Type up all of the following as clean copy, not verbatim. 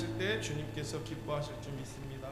하실 때 주님께서 기뻐하실 줄 믿습니다.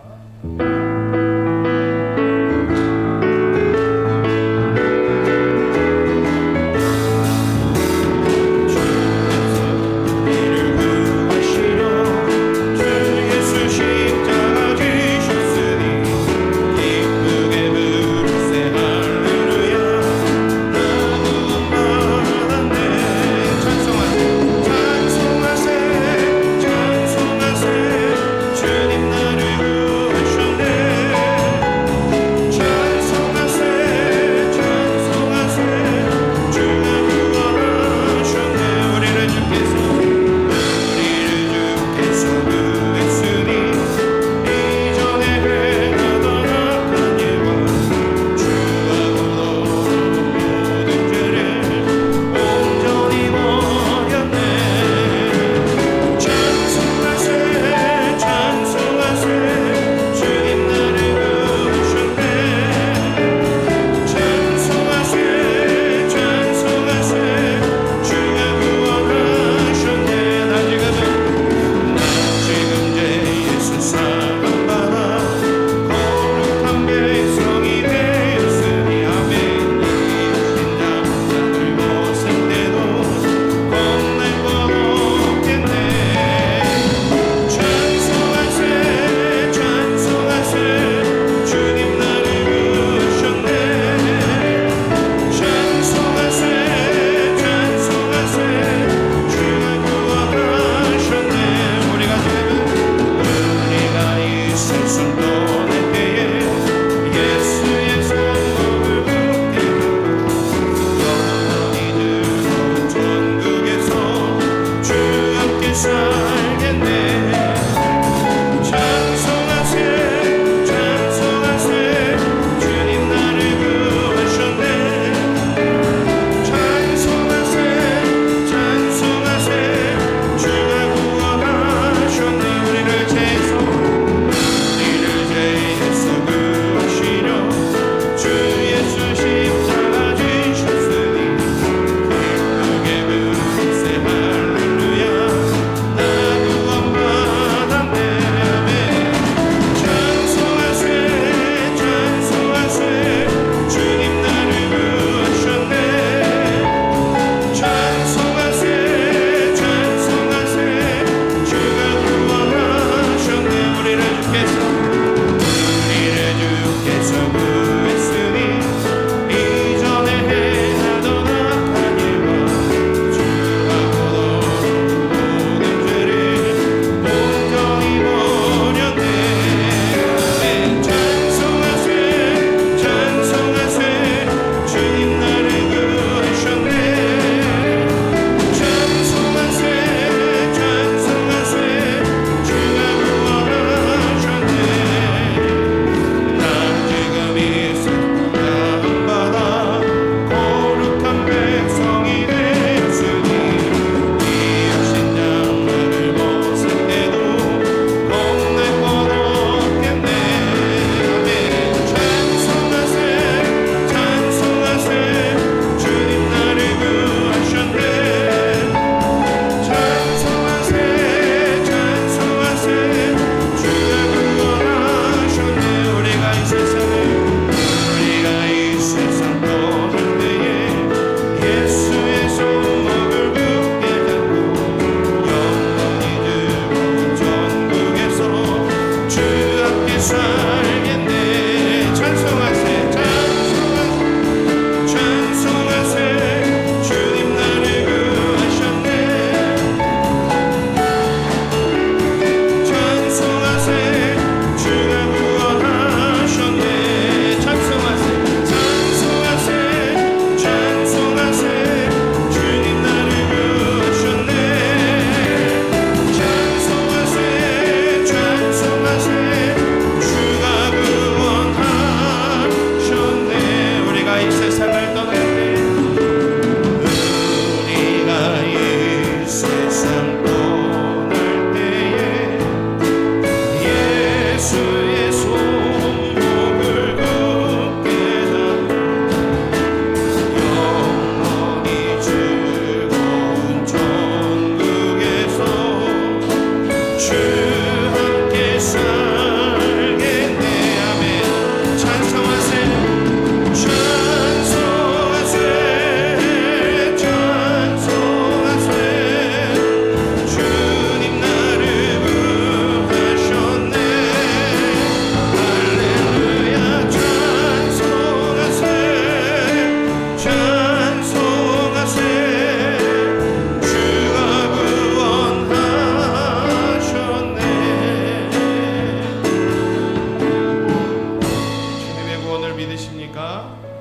주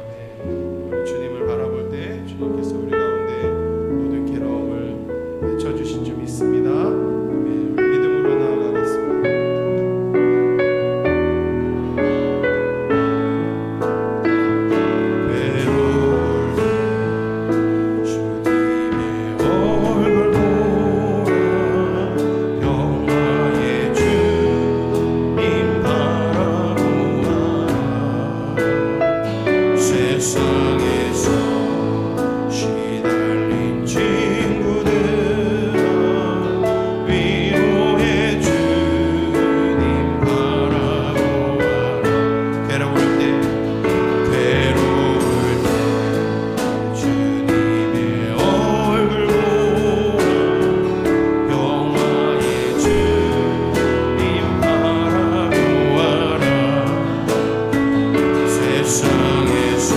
네, 우리 주님을 바라볼 때 주님께서 우리 가운데 모든 괴로움을 헤쳐주신 줄 믿습니다. 네, 우리 믿음으로 나아가겠습니다. 외로울 때 주님의 얼굴 보라 영화의 주님 바라보라 세상에서 시달린 친구들아 위로의 주님 바라보아라 괴로울 때 주님의 얼굴 보라 영화의 주님 바라보아라 세상에서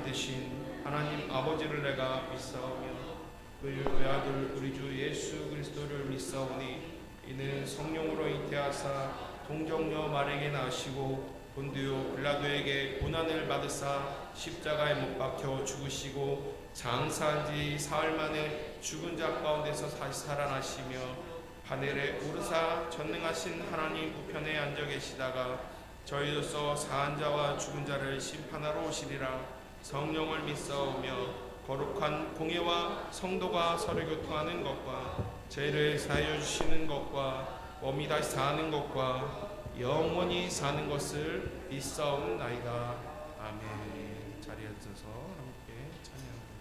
만드신 하나님 아버지를 내가 믿사오며 그의 아들 우리 주 예수 그리스도를 믿사오니 이는 성령으로 잉태하사 동정녀 마리아에게 나시고 본디오 빌라도에게 고난을 받으사 십자가에 못 박혀 죽으시고 장사한 지 사흘 만에 죽은 자 가운데서 다시 살아나시며 하늘에 오르사 전능하신 하나님 우편에 앉아 계시다가 저희로서 사한 자와 죽은 자를 심판하러 오시리라. 성령을 믿사오며 거룩한 공예와 성도가 서로 교통하는 것과 죄를 사하여 주시는 것과 몸이 다시 사는 것과 영원히 사는 것을 믿사옵나이다. 아멘. 자리에 앉아서 함께 찬양합니다.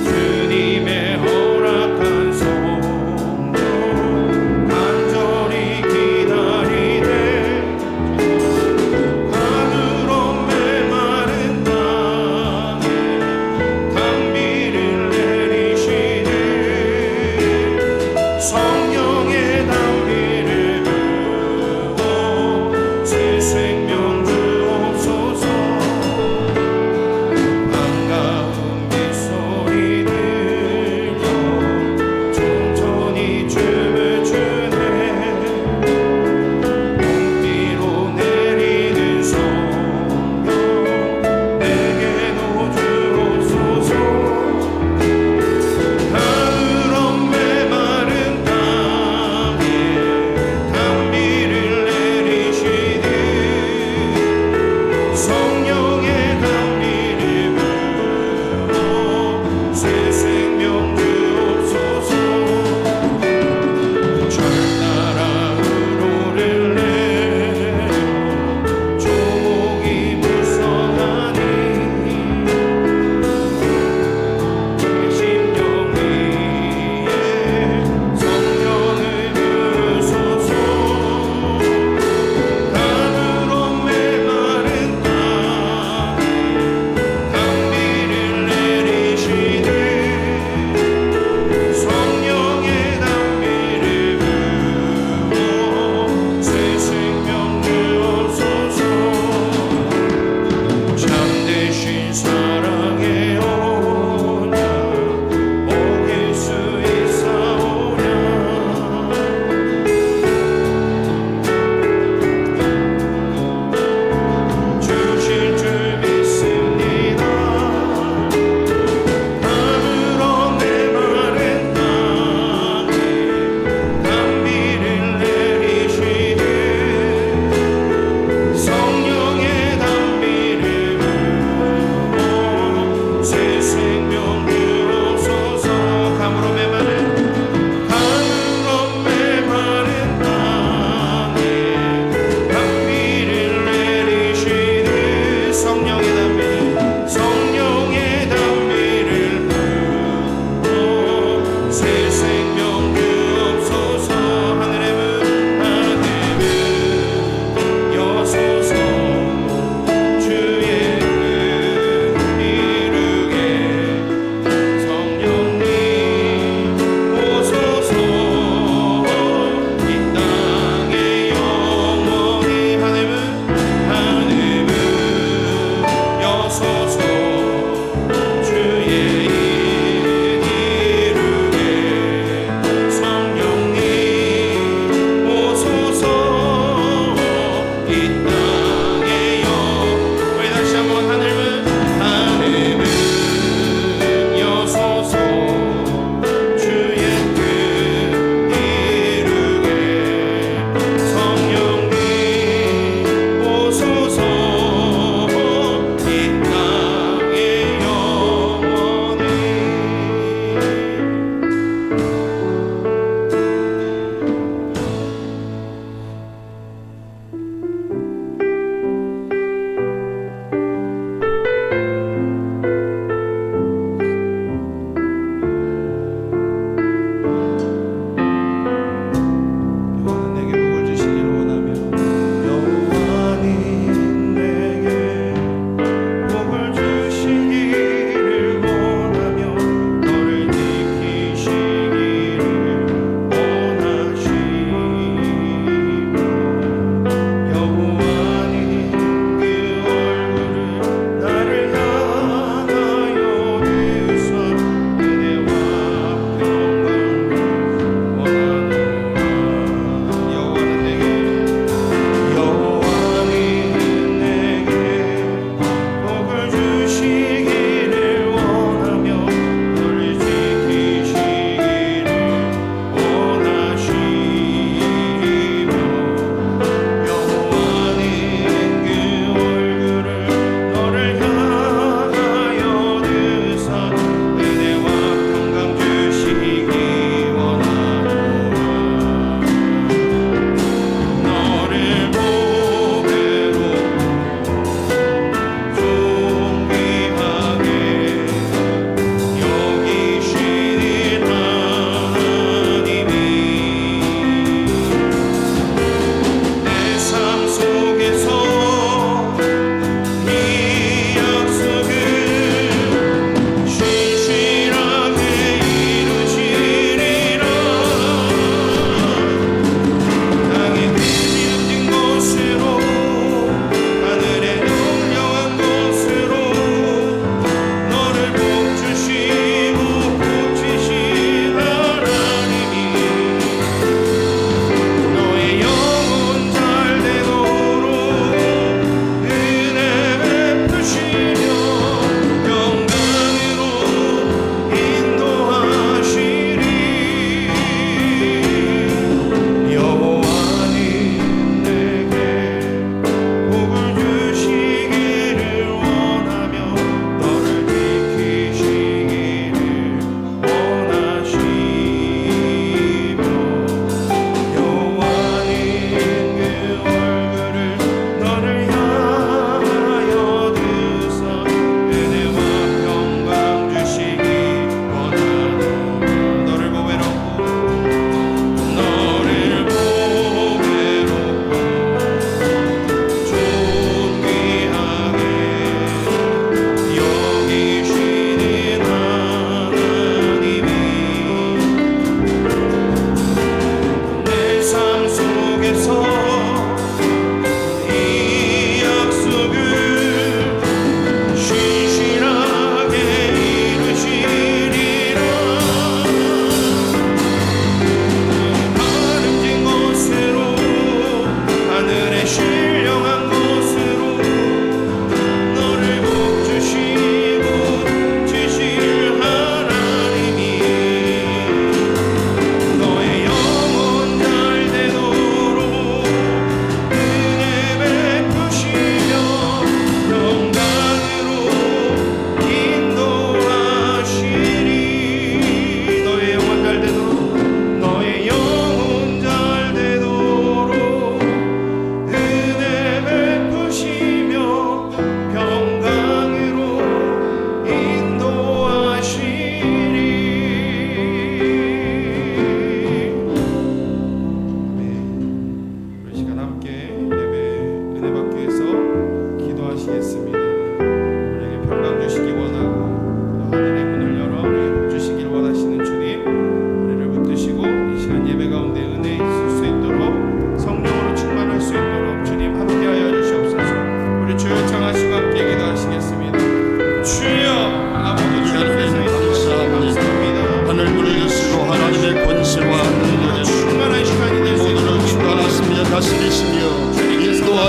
주님의 허락한 소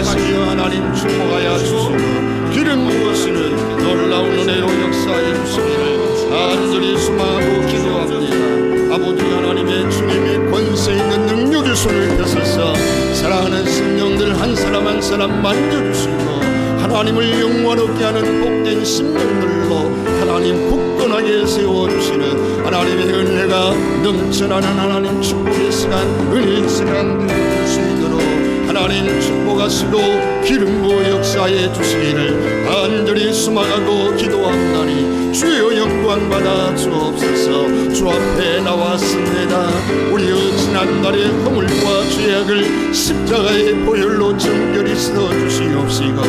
하시며 하나님 축복하여 주시고 기름 부으시는 놀라운 은혜로 역사해 주시기를 간절히 소망하고 기도합니다. 아버지 하나님의 주님이 권세 있는 능력의 손을 펴셔서 사랑하는 심령들 한 사람 한 사람 만져주시고 하나님을 영원롭게 하는 복된 심령들로 하나님 굳건하게 세워주시는 하나님의 은혜가 넘쳐나는 하나님 축복의 시간, 은혜의 시간 되어줄 수 있도록 하나님 축복하시고 기름 부어 역사해 주시기를 간절히 소망하고 기도합나니 주여 영광 받아 주옵소서. 주 앞에 나왔습니다. 우리의 지난날의 허물과 죄악을 십자가의 보혈로 정결히 씻어주시옵시고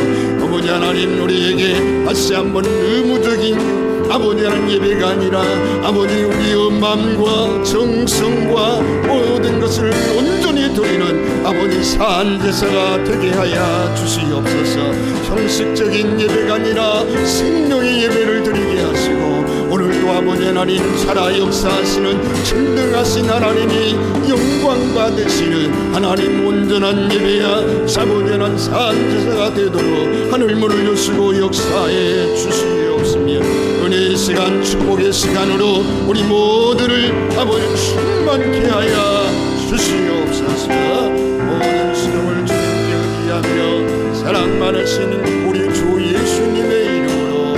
아버지 하나님 우리에게 다시 한번 의무적인 아버지 하나님 예배가 아니라 아버지 우리의 마음과 정성과 모든 것을 온전히 드리는 아버지 산제사가 되게 하여 주시옵소서. 형식적인 예배가 아니라 생명의 예배를 드리게 하시고 오늘도 아버지 하나님 살아 역사하시는 전능하신 하나님이 영광 받으시는 하나님 온전한 예배야 아버지 하나님 산제사가 되도록 하늘문을 여시고 역사해 주시옵시며 은혜의 시간 축복의 시간으로 우리 모두를 아버지 충만케 하여 주시옵소서. 모든 시험을 주님께 의지하며 사랑 많으신 우리 주 예수님의 이름으로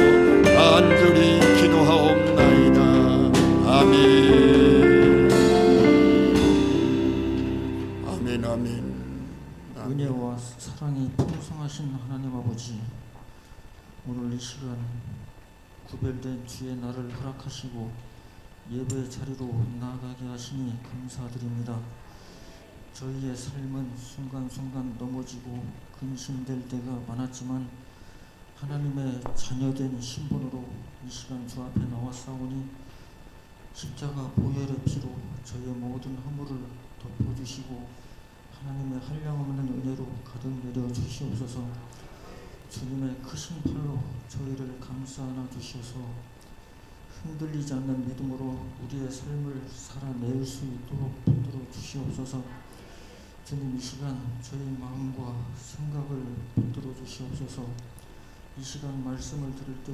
간절히 기도하옵나이다. 아멘. 아멘. 아멘. 은혜와 사랑이 풍성하신 하나님 아버지, 오늘 이 시간 구별된 주의 날을 허락하시고 예배 자리로 나아가게 하시니 감사드립니다. 저희의 삶은 순간순간 넘어지고 근심될 때가 많았지만 하나님의 자녀된 신분으로 이 시간 주 앞에 나왔사오니 십자가 보혈의 피로 저희의 모든 허물을 덮어주시고 하나님의 한량없는 은혜로 가득 내려 주시옵소서. 주님의 크신 팔로 저희를 감싸 안아 주셔서 흔들리지 않는 믿음으로 우리의 삶을 살아낼 수 있도록 붙들어 주시옵소서. 주님 이 시간 저희 마음과 생각을 붙들어 주시옵소서. 이 시간 말씀을 들을 때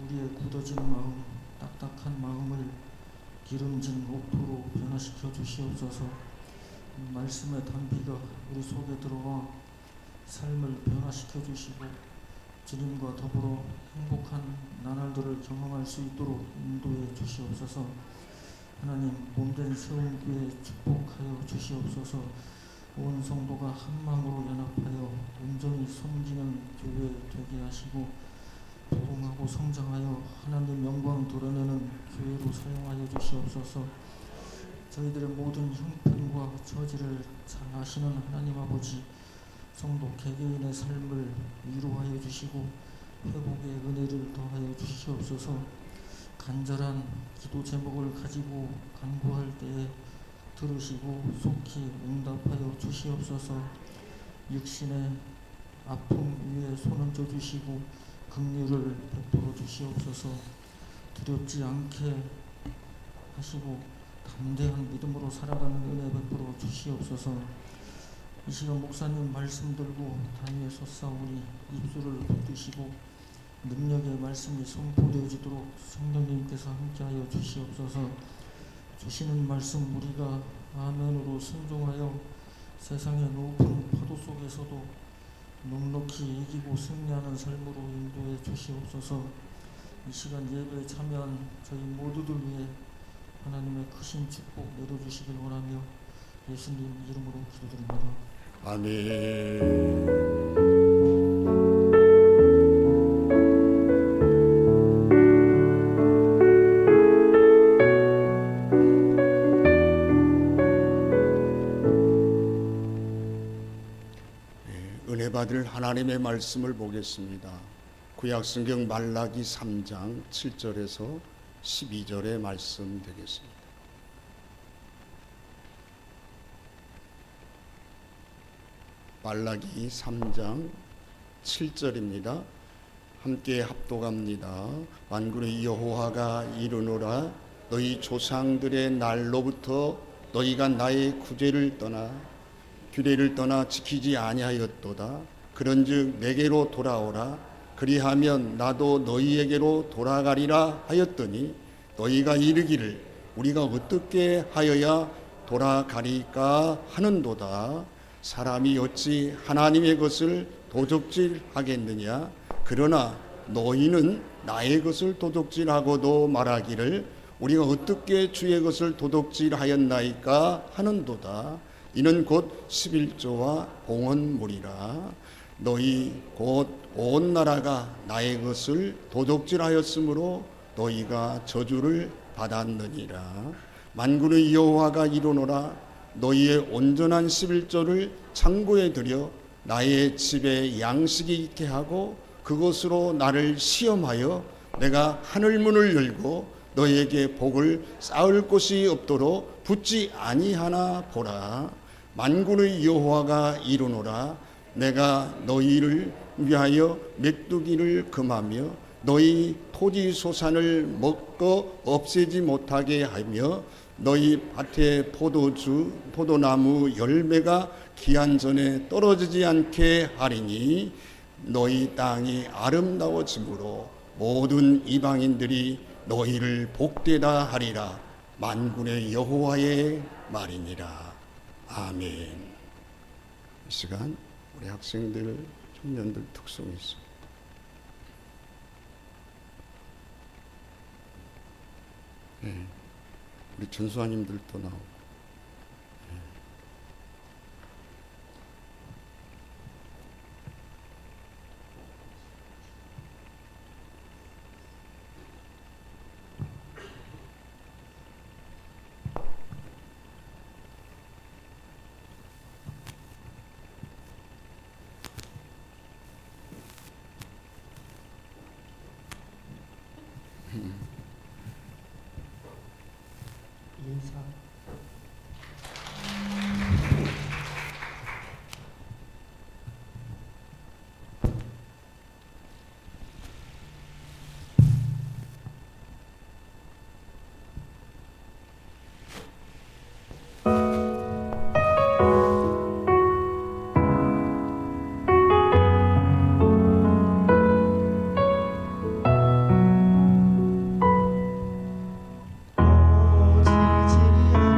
우리의 굳어진 마음, 딱딱한 마음을 기름진 옥토로 변화시켜 주시옵소서. 말씀의 단비가 우리 속에 들어와 삶을 변화시켜 주시고 주님과 더불어 행복한 나날들을 경험할 수 있도록 인도해 주시옵소서. 하나님 몸된 세움교회 축복하여 주시옵소서. 온 성도가 한 마음으로 연합하여 온전히 섬기는 교회 되게 하시고 부흥하고 성장하여 하나님 영광 드러내는 교회로 사용하여 주시옵소서. 저희들의 모든 형편과 처지를 잘 아시는 하나님 아버지, 성도 개개인의 삶을 위로하여 주시고 회복의 은혜를 더하여 주시옵소서. 간절한 기도 제목을 가지고 간구할 때에 들으시고 속히 응답하여 주시옵소서. 육신의 아픔 위에 손 얹어 주시고 긍휼을 베풀어 주시옵소서. 두렵지 않게 하시고 담대한 믿음으로 살아가는 은혜 베풀어 주시옵소서. 이 시간 목사님 말씀 들고 단위에 섰사오니 입술을 붙드시고 능력의 말씀이 선포되어지도록 성령님께서 함께하여 주시옵소서. 주시는 말씀 우리가 아멘으로 순종하여 세상의 높은 파도 속에서도 넉넉히 이기고 승리하는 삶으로 인도해 주시옵소서. 이 시간 예배에 참여한 저희 모두들 위해 하나님의 크신 축복 내려주시길 원하며 예수님 이름으로 기도드립니다. 아멘. 은혜 받을 하나님의 말씀을 보겠습니다. 구약성경 말라기 3장 7절에서 12절의 말씀 되겠습니다. 말라기 3장 7절입니다. 함께 합독합니다. 만군의 여호와가 이르노라. 너희 조상들의 날로부터 너희가 나의 구제를 떠나 규례를 떠나 지키지 아니하였도다. 그런즉 내게로 돌아오라. 그리하면 나도 너희에게로 돌아가리라 하였더니 너희가 이르기를 우리가 어떻게 하여야 돌아가리까 하는도다. 사람이 어찌 하나님의 것을 도적질하겠느냐. 그러나 너희는 나의 것을 도둑질하고도 말하기를 우리가 어떻게 주의 것을 도둑질하였나이까 하는도다. 이는 곧 11조와 봉헌물이라. 너희 곧 온 나라가 나의 것을 도둑질하였으므로 너희가 저주를 받았느니라. 만군의 여호와가 이르노라. 너희의 온전한 11조를 창고에 들여 나의 집에 양식이 있게 하고 그것으로 나를 시험하여 내가 하늘문을 열고 너희에게 복을 쌓을 곳이 없도록 붙지 아니하나 보라. 만군의 여호와가 이르노라. 내가 너희를 위하여 메뚜기를 금하며 너희 토지 소산을 먹고 없애지 못하게 하며 너희 밭에 포도나무 열매가 기한 전에 떨어지지 않게 하리니 너희 땅이 아름다워짐으로 모든 이방인들이 너희를 복되다 하리라. 만군의 여호와의 말이니라. 아멘. 이 시간 우리 학생들, 청년들 특성이 있습니다. 네. 우리 전수아님들도 나오고. 인사. 오지지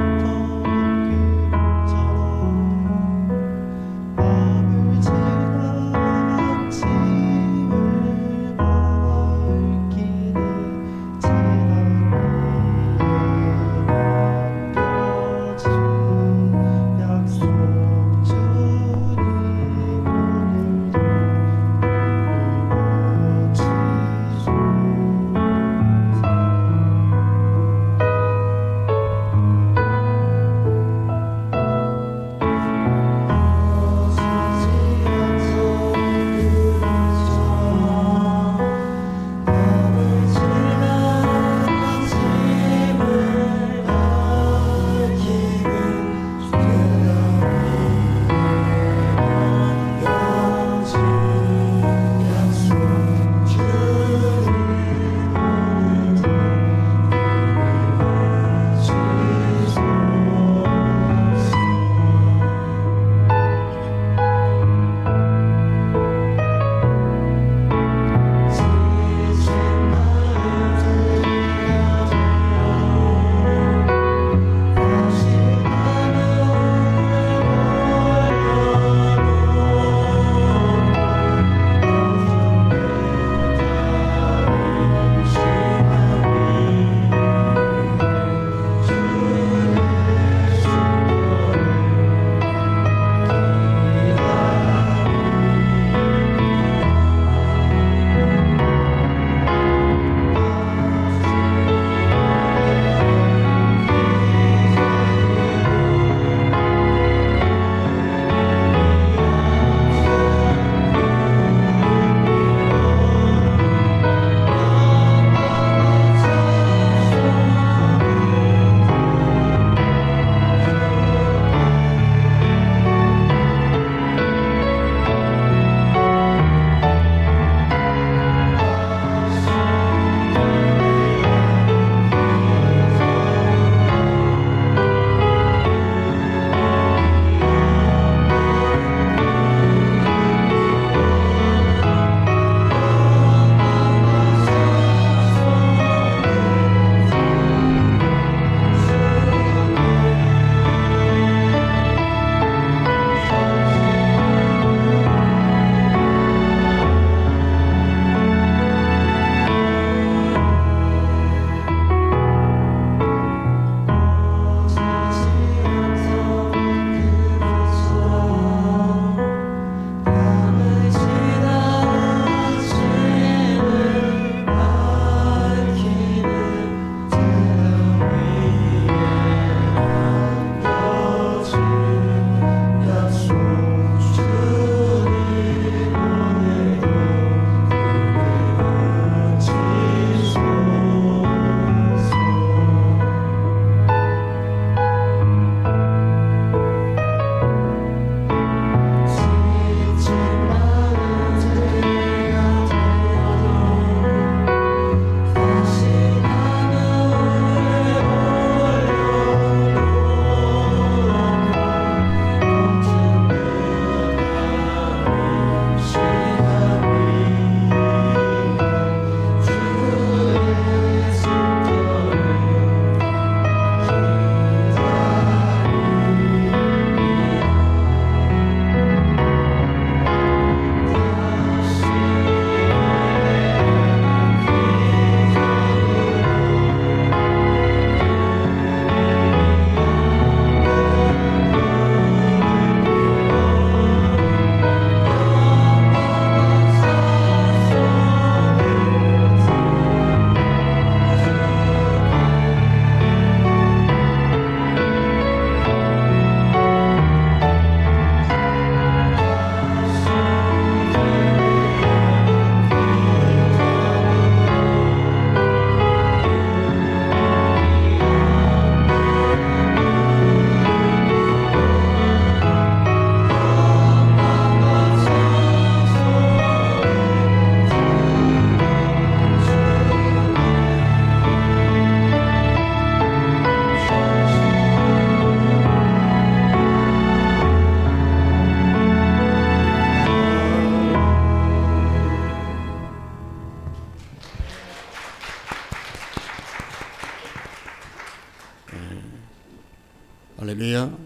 할렐루야.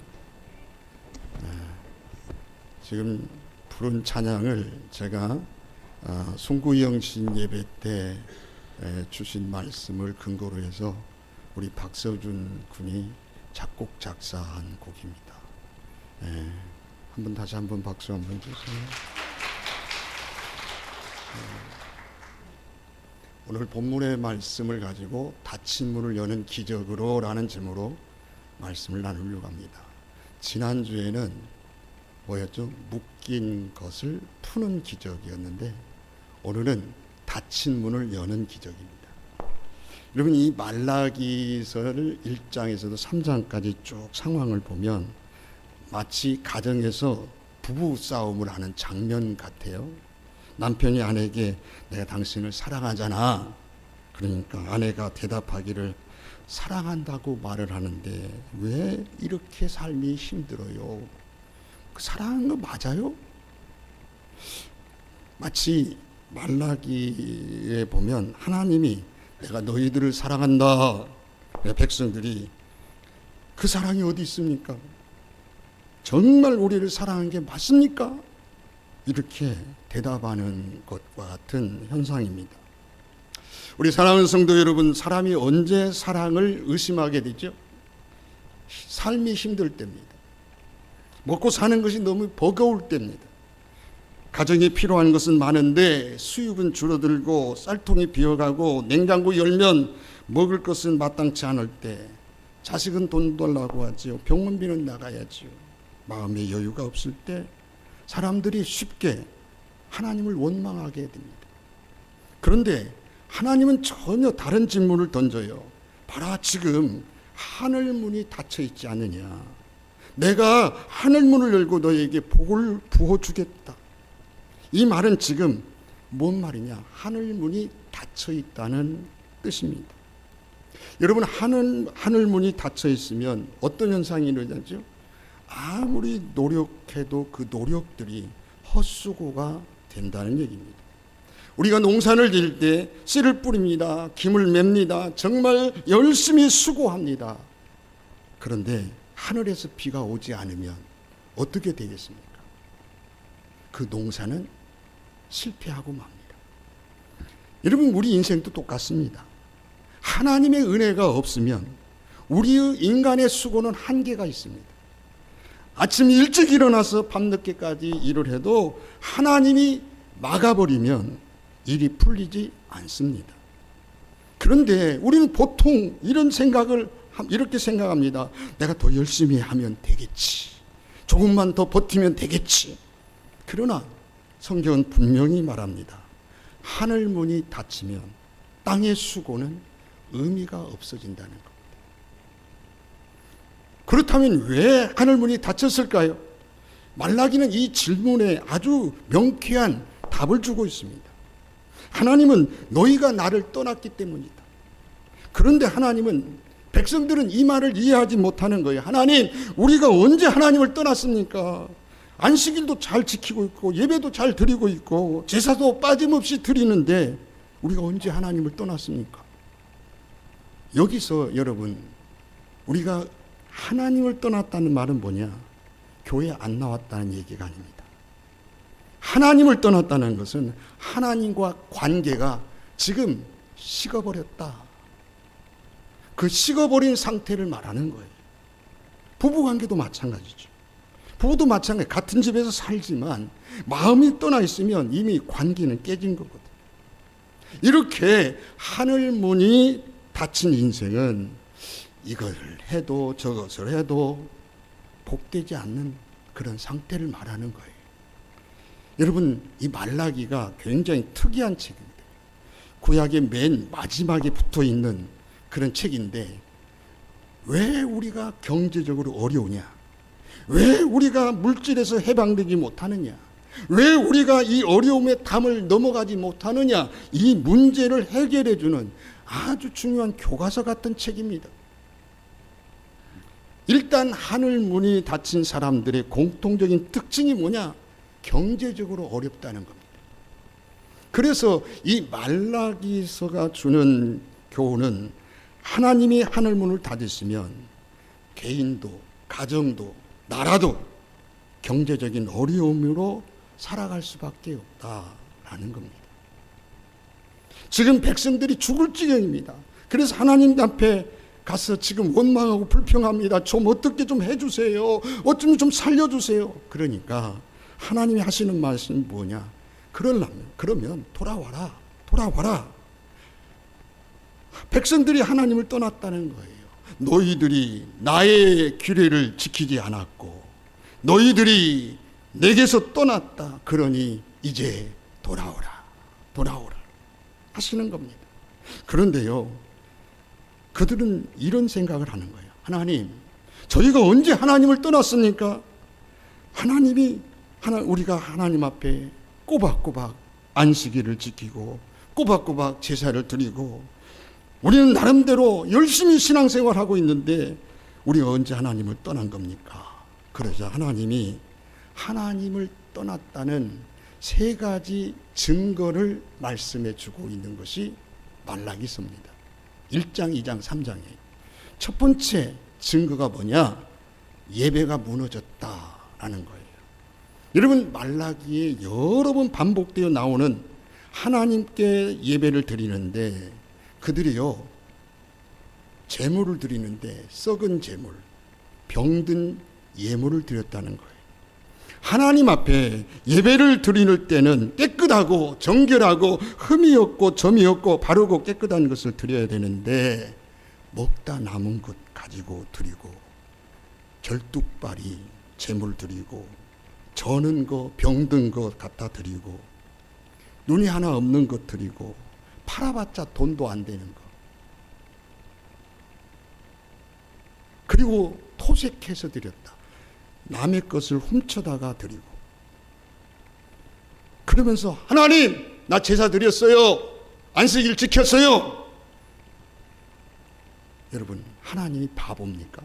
지금 부른 찬양을 제가 송구영신 예배 때 주신 말씀을 근거로 해서 우리 박서준 군이 작곡 작사한 곡입니다. 한번 다시 한번 박수 한번 주세요. 오늘 본문의 말씀을 가지고 닫힌 문을 여는 기적으로 라는 제목으로 말씀을 나누려고 합니다. 지난주에는 뭐였죠? 묶인 것을 푸는 기적이었는데 오늘은 닫힌 문을 여는 기적입니다. 여러분, 이 말라기서를 1장에서도 3장까지 쭉 상황을 보면 마치 가정에서 부부 싸움을 하는 장면 같아요. 남편이 아내에게 내가 당신을 사랑하잖아. 그러니까 아내가 대답하기를 사랑한다고 말을 하는데 왜 이렇게 삶이 힘들어요? 사랑하는 거 맞아요? 마치 말라기에 보면 하나님이 내가 너희들을 사랑한다. 백성들이 그 사랑이 어디 있습니까? 정말 우리를 사랑한 게 맞습니까? 이렇게 대답하는 것과 같은 현상입니다. 우리 사랑하는 성도 여러분, 사람이 언제 사랑을 의심하게 되죠? 삶이 힘들 때입니다. 먹고 사는 것이 너무 버거울 때입니다. 가정에 필요한 것은 많은데 수입은 줄어들고 쌀통이 비어가고 냉장고 열면 먹을 것은 마땅치 않을 때 자식은 돈 달라고 하지요. 병원비는 나가야지요. 마음의 여유가 없을 때 사람들이 쉽게 하나님을 원망하게 됩니다. 그런데 하나님은 전혀 다른 질문을 던져요. 봐라, 지금 하늘문이 닫혀 있지 않느냐. 내가 하늘문을 열고 너에게 복을 부어주겠다. 이 말은 지금 뭔 말이냐? 하늘문이 닫혀 있다는 뜻입니다. 여러분, 하늘문이 닫혀 있으면 어떤 현상이 일어나죠? 아무리 노력해도 그 노력들이 헛수고가 된다는 얘기입니다. 우리가 농사를 지을 때 씨를 뿌립니다. 김을 맵니다. 정말 열심히 수고합니다. 그런데 하늘에서 비가 오지 않으면 어떻게 되겠습니까? 그 농사는 실패하고 맙니다. 여러분, 우리 인생도 똑같습니다. 하나님의 은혜가 없으면 우리의 인간의 수고는 한계가 있습니다. 아침 일찍 일어나서 밤늦게까지 일을 해도 하나님이 막아버리면 일이 풀리지 않습니다. 그런데 우리는 보통 이렇게 생각합니다. 내가 더 열심히 하면 되겠지. 조금만 더 버티면 되겠지. 그러나 성경은 분명히 말합니다. 하늘문이 닫히면 땅의 수고는 의미가 없어진다는 겁니다. 그렇다면 왜 하늘문이 닫혔을까요? 말라기는 이 질문에 아주 명쾌한 답을 주고 있습니다. 하나님은 너희가 나를 떠났기 때문이다. 그런데 하나님은, 백성들은 이 말을 이해하지 못하는 거예요. 하나님, 우리가 언제 하나님을 떠났습니까? 안식일도 잘 지키고 있고 예배도 잘 드리고 있고 제사도 빠짐없이 드리는데 우리가 언제 하나님을 떠났습니까? 여기서 여러분, 우리가 하나님을 떠났다는 말은 뭐냐? 교회 안 나왔다는 얘기가 아닙니다. 하나님을 떠났다는 것은 하나님과 관계가 지금 식어버렸다. 그 식어버린 상태를 말하는 거예요. 부부관계도 마찬가지죠. 부부도 마찬가지. 같은 집에서 살지만 마음이 떠나 있으면 이미 관계는 깨진 거거든요. 이렇게 하늘문이 닫힌 인생은 이걸 해도 저것을 해도 복되지 않는 그런 상태를 말하는 거예요. 여러분, 이 말라기가 굉장히 특이한 책입니다. 구약의 맨 마지막에 붙어 있는 그런 책인데 왜 우리가 경제적으로 어려우냐? 왜 우리가 물질에서 해방되지 못하느냐? 왜 우리가 이 어려움의 담을 넘어가지 못하느냐? 이 문제를 해결해 주는 아주 중요한 교과서 같은 책입니다. 일단 하늘문이 닫힌 사람들의 공통적인 특징이 뭐냐? 경제적으로 어렵다는 겁니다. 그래서 이 말라기서가 주는 교훈은 하나님이 하늘문을 닫으시면 개인도 가정도 나라도 경제적인 어려움으로 살아갈 수밖에 없다라는 겁니다. 지금 백성들이 죽을 지경입니다. 그래서 하나님 앞에 가서 지금 원망하고 불평합니다. 좀 어떻게 좀 해주세요. 어쩌면 좀 살려주세요. 그러니까 하나님이 하시는 말씀이 뭐냐? 그러면 돌아와라. 백성들이 하나님을 떠났다는 거예요. 너희들이 나의 규례를 지키지 않았고 너희들이 내게서 떠났다. 그러니 이제 돌아오라 하시는 겁니다. 그런데요, 그들은 이런 생각을 하는 거예요. 하나님, 저희가 언제 하나님을 떠났습니까? 우리가 하나님 앞에 꼬박꼬박 안식일을 지키고 꼬박꼬박 제사를 드리고 우리는 나름대로 열심히 신앙생활하고 있는데 우리가 언제 하나님을 떠난 겁니까? 그러자 하나님이 하나님을 떠났다는 세 가지 증거를 말씀해 주고 있는 것이 말라기서입니다. 1장, 2장, 3장에 첫 번째 증거가 뭐냐? 예배가 무너졌다라는 거예요. 여러분, 말라기에 여러 번 반복되어 나오는 하나님께 예배를 드리는데 그들이요, 제물을 드리는데 썩은 제물, 병든 예물을 드렸다는 거예요. 하나님 앞에 예배를 드리는 때는 깨끗하고 정결하고 흠이 없고 점이 없고 바르고 깨끗한 것을 드려야 되는데 먹다 남은 것 가지고 드리고 결뚝발이 제물 드리고 저는 거 병든 것 갖다 드리고 눈이 하나 없는 것 드리고 팔아봤자 돈도 안 되는 것, 그리고 토색해서 드렸다. 남의 것을 훔쳐다가 드리고 그러면서 하나님, 나 제사 드렸어요. 안식일 지켰어요. 여러분, 하나님이 바보입니까?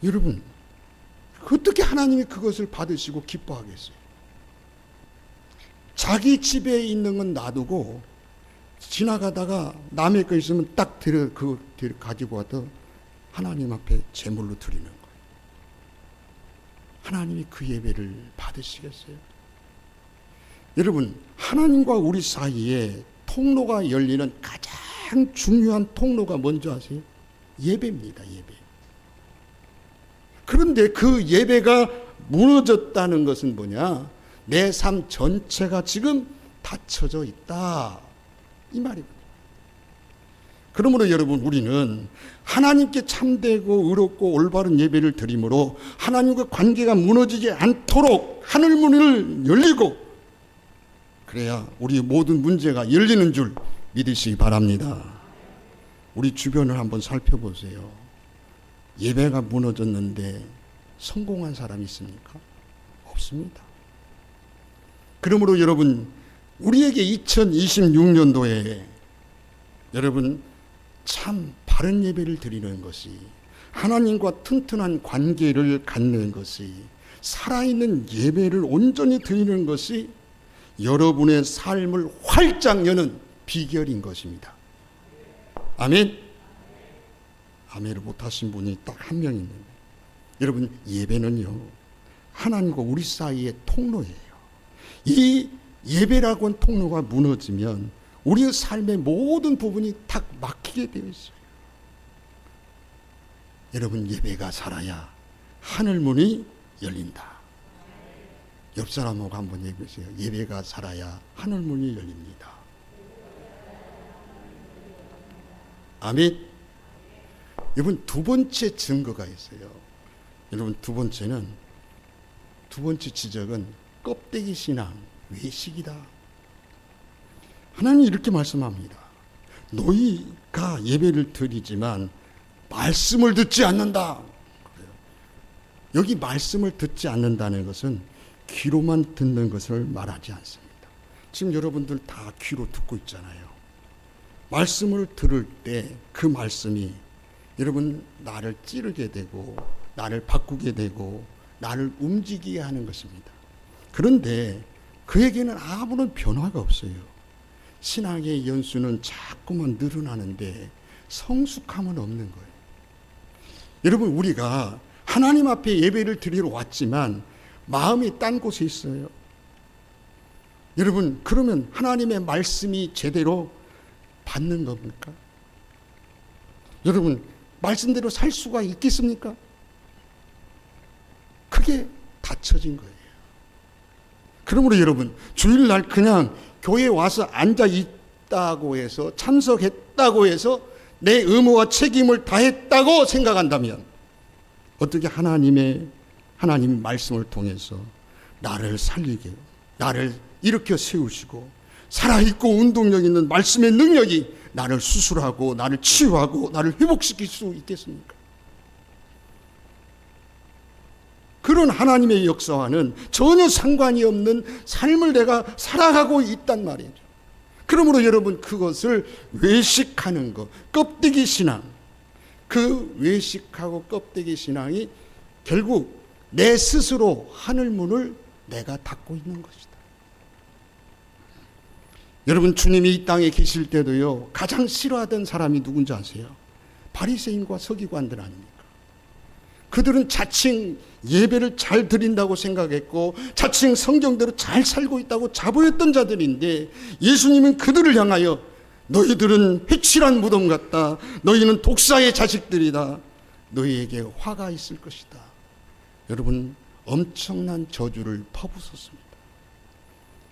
여러분, 어떻게 하나님이 그것을 받으시고 기뻐하겠어요? 자기 집에 있는 건 놔두고 지나가다가 남의 거 있으면 딱 그거 가지고 와서 하나님 앞에 제물로 드리는 거예요. 하나님이 그 예배를 받으시겠어요? 여러분, 하나님과 우리 사이에 통로가 열리는 가장 중요한 통로가 뭔지 아세요? 예배입니다. 예배. 그런데 그 예배가 무너졌다는 것은 뭐냐? 내 삶 전체가 지금 닫혀져 있다, 이 말이거든요. 그러므로 여러분, 우리는 하나님께 참되고 의롭고 올바른 예배를 드림으로 하나님과 관계가 무너지지 않도록 하늘문을 열리고 그래야 우리 모든 문제가 열리는 줄 믿으시기 바랍니다. 우리 주변을 한번 살펴보세요. 예배가 무너졌는데 성공한 사람이 있습니까? 없습니다. 그러므로 여러분, 우리에게 2026년도에 여러분 참 바른 예배를 드리는 것이, 하나님과 튼튼한 관계를 갖는 것이, 살아있는 예배를 온전히 드리는 것이 여러분의 삶을 활짝 여는 비결인 것입니다. 아멘. 아멘을 못하신 분이 딱 한 명 있는데, 여러분, 예배는요 하나님과 우리 사이의 통로예요. 이 예배라고 하는 통로가 무너지면 우리의 삶의 모든 부분이 딱 막히게 되어 있어요. 여러분, 예배가 살아야 하늘문이 열린다. 옆 사람하고 한번 얘기해보세요. 예배가 살아야 하늘문이 열립니다. 아멘. 여러분, 두 번째 증거가 있어요. 여러분, 두 번째 지적은 껍데기 신앙, 외식이다. 하나님이 이렇게 말씀합니다. 너희가 예배를 드리지만 말씀을 듣지 않는다. 여기 말씀을 듣지 않는다는 것은 귀로만 듣는 것을 말하지 않습니다. 지금 여러분들 다 귀로 듣고 있잖아요. 말씀을 들을 때 그 말씀이 여러분 나를 찌르게 되고 나를 바꾸게 되고 나를 움직이게 하는 것입니다. 그런데 그에게는 아무런 변화가 없어요. 신앙의 연수는 자꾸만 늘어나는데 성숙함은 없는 거예요. 여러분, 우리가 하나님 앞에 예배를 드리러 왔지만 마음이 딴 곳에 있어요. 여러분, 그러면 하나님의 말씀이 제대로 받는 겁니까? 여러분, 말씀대로 살 수가 있겠습니까? 그게 닫혀진 거예요. 그러므로 여러분, 주일날 그냥 교회에 와서 앉아 있다고 해서, 참석했다고 해서 내 의무와 책임을 다했다고 생각한다면 어떻게 하나님의 말씀을 통해서 나를 살리게, 나를 일으켜 세우시고 살아있고 운동력 있는 말씀의 능력이 나를 수술하고 나를 치유하고 나를 회복시킬 수 있겠습니까? 그런 하나님의 역사와는 전혀 상관이 없는 삶을 내가 살아가고 있단 말이죠. 그러므로 여러분, 그것을 외식하는 것, 껍데기 신앙, 그 외식하고 껍데기 신앙이 결국 내 스스로 하늘문을 내가 닫고 있는 것이다. 여러분, 주님이 이 땅에 계실 때도요, 가장 싫어하던 사람이 누군지 아세요? 바리새인과 서기관들 아닙니까? 그들은 자칭 예배를 잘 드린다고 생각했고 자칭 성경대로 잘 살고 있다고 자부했던 자들인데, 예수님은 그들을 향하여 너희들은 회칠한 무덤 같다, 너희는 독사의 자식들이다, 너희에게 화가 있을 것이다. 여러분, 엄청난 저주를 퍼부었습니다.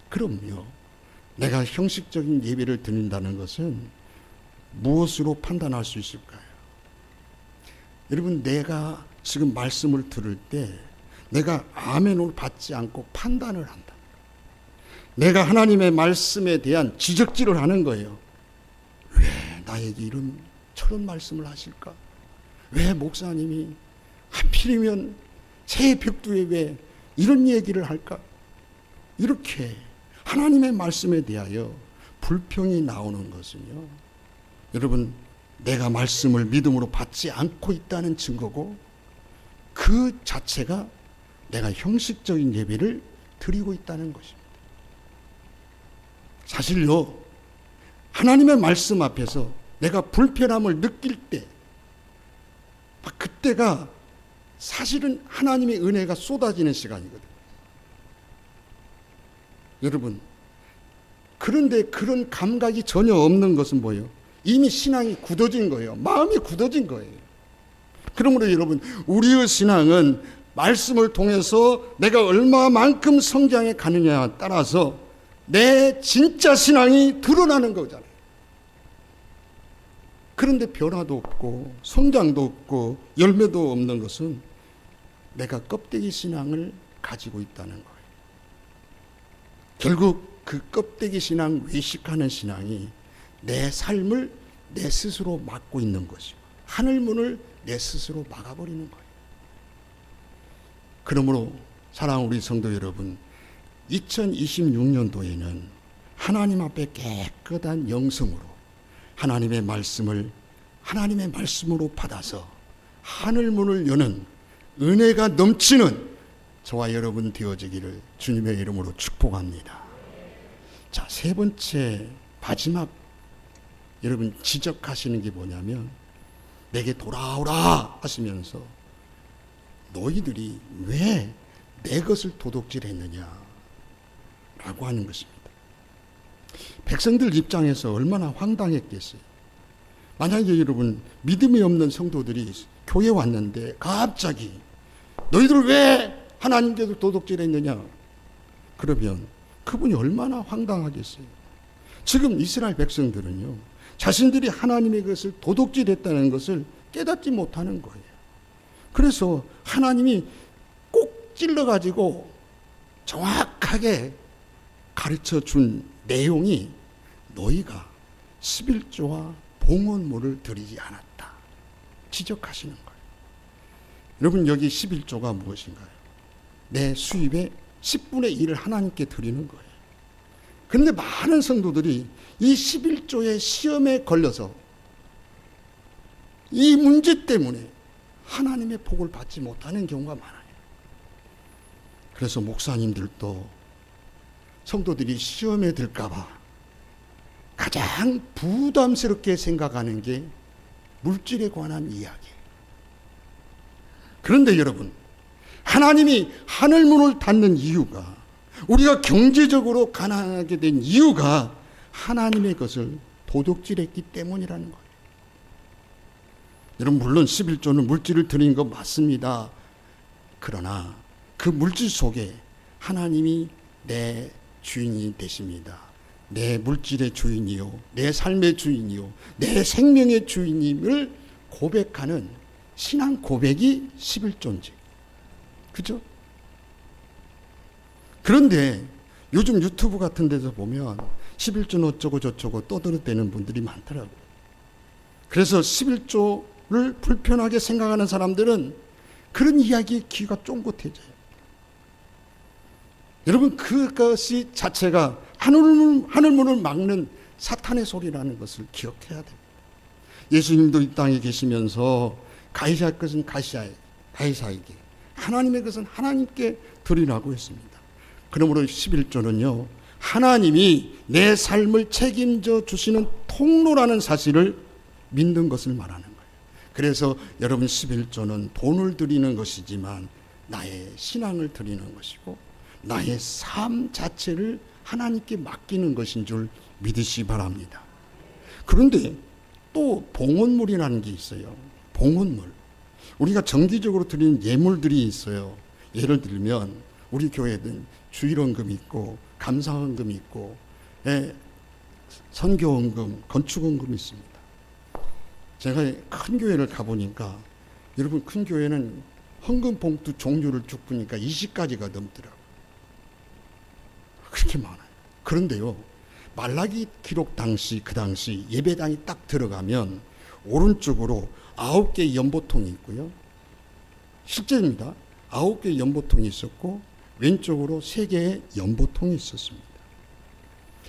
그럼요, 내가 형식적인 예배를 드린다는 것은 무엇으로 판단할 수 있을까요? 여러분, 내가 지금 말씀을 들을 때 내가 아멘을 받지 않고 판단을 한다. 내가 하나님의 말씀에 대한 지적질을 하는 거예요. 왜 나에게 저런 말씀을 하실까? 왜 목사님이 하필이면 새 벽두에 왜 이런 얘기를 할까? 이렇게 하나님의 말씀에 대하여 불평이 나오는 것은요, 여러분, 내가 말씀을 믿음으로 받지 않고 있다는 증거고, 그 자체가 내가 형식적인 예배를 드리고 있다는 것입니다. 사실요, 하나님의 말씀 앞에서 내가 불편함을 느낄 때, 그때가 사실은 하나님의 은혜가 쏟아지는 시간이거든요. 여러분, 그런데 그런 감각이 전혀 없는 것은 뭐예요? 이미 신앙이 굳어진 거예요. 마음이 굳어진 거예요. 그러므로 여러분, 우리의 신앙은 말씀을 통해서 내가 얼마만큼 성장해 가느냐에 따라서 내 진짜 신앙이 드러나는 거잖아요. 그런데 변화도 없고 성장도 없고 열매도 없는 것은 내가 껍데기 신앙을 가지고 있다는 거예요. 결국 그 껍데기 신앙, 외식하는 신앙이 내 삶을 내 스스로 막고 있는 것이고 하늘문을 내 스스로 막아버리는 거예요. 그러므로 사랑하는 우리 성도 여러분, 2026년도에는 하나님 앞에 깨끗한 영성으로 하나님의 말씀을 하나님의 말씀으로 받아서 하늘문을 여는 은혜가 넘치는 저와 여러분 되어지기를 주님의 이름으로 축복합니다. 자, 세 번째 마지막 여러분 지적하시는 게 뭐냐면, 내게 돌아오라 하시면서 너희들이 왜 내 것을 도둑질했느냐 라고 하는 것입니다. 백성들 입장에서 얼마나 황당했겠어요. 만약에 여러분 믿음이 없는 성도들이 교회에 왔는데 갑자기 너희들 왜 하나님께서 도둑질했느냐, 그러면 그분이 얼마나 황당하겠어요. 지금 이스라엘 백성들은요, 자신들이 하나님의 것을 도둑질했다는 것을 깨닫지 못하는 거예요. 그래서 하나님이 꼭 찔러가지고 정확하게 가르쳐 준 내용이 너희가 11조와 봉헌물을 드리지 않았다 지적하시는 거예요. 여러분, 여기 11조가 무엇인가요? 내 수입의 10분의 1을 하나님께 드리는 거예요. 그런데 많은 성도들이 이 11조의 시험에 걸려서 이 문제 때문에 하나님의 복을 받지 못하는 경우가 많아요. 그래서 목사님들도 성도들이 시험에 들까봐 가장 부담스럽게 생각하는 게 물질에 관한 이야기. 그런데 여러분, 하나님이 하늘 문을 닫는 이유가, 우리가 경제적으로 가난하게 된 이유가 하나님의 것을 도둑질했기 때문이라는 거예요. 여러분, 물론 11조는 물질을 드린 거 맞습니다. 그러나 그 물질 속에 하나님이 내 주인이 되십니다. 내 물질의 주인이요, 내 삶의 주인이요, 내 생명의 주인임을 고백하는 신앙 고백이 11조인지. 그죠? 그런데 요즘 유튜브 같은 데서 보면 11조는 어쩌고 저쩌고 떠들어대는 분들이 많더라고요. 그래서 11조를 불편하게 생각하는 사람들은 그런 이야기에 귀가 쫑긋해져요. 여러분, 그것이 자체가 하늘문을 막는 사탄의 소리라는 것을 기억해야 됩니다. 예수님도 이 땅에 계시면서 가이사의 것은 가이사에게, 하나님의 것은 하나님께 드리라고 했습니다. 그러므로 11조는요, 하나님이 내 삶을 책임져 주시는 통로라는 사실을 믿는 것을 말하는 거예요. 그래서 여러분, 11조는 돈을 드리는 것이지만 나의 신앙을 드리는 것이고 나의 삶 자체를 하나님께 맡기는 것인 줄 믿으시 바랍니다. 그런데 또 봉헌물이라는 게 있어요. 봉헌물. 우리가 정기적으로 드리는 예물들이 있어요. 예를 들면 우리 교회는 주일헌금이 있고 감사헌금이 있고 선교헌금, 건축헌금이 있습니다. 제가 큰 교회를 가보니까 여러분, 큰 교회는 헌금 봉투 종류를 쭉 보니까 20가지가 넘더라고요. 그렇게 많아요. 그런데요, 말라기 기록 당시, 그 당시 예배당이 딱 들어가면 오른쪽으로 9개의 연보통이 있고요. 실제입니다. 9개의 연보통이 있었고 왼쪽으로 3개의 연보통이 있었습니다.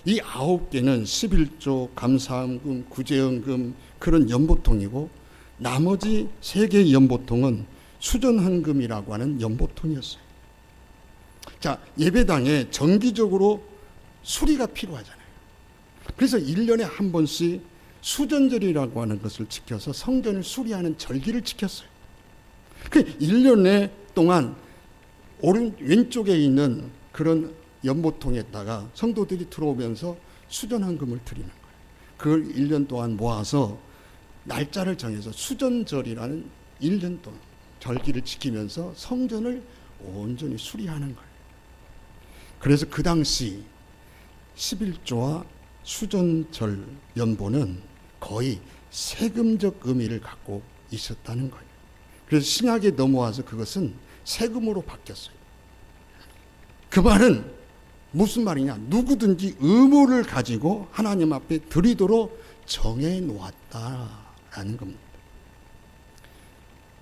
이 9개는 11조, 감사헌금, 구제헌금 그런 연보통이고 나머지 3개의 연보통은 수전헌금이라고 하는 연보통이었어요. 자, 예배당에 정기적으로 수리가 필요하잖아요. 그래서 1년에 한 번씩 수전절이라고 하는 것을 지켜서 성전을 수리하는 절기를 지켰어요. 그 1년 동안 왼쪽에 있는 그런 연보통에다가 성도들이 들어오면서 수전헌금을 드리는 거예요. 그걸 1년 동안 모아서 날짜를 정해서 수전절이라는 1년 동안 절기를 지키면서 성전을 온전히 수리하는 거예요. 그래서 그 당시 11조와 수전절 연보는 거의 세금적 의미를 갖고 있었다는 거예요. 그래서 신약에 넘어와서 그것은 세금으로 바뀌었어요. 그 말은 무슨 말이냐? 누구든지 의무를 가지고 하나님 앞에 드리도록 정해 놓았다라는 겁니다.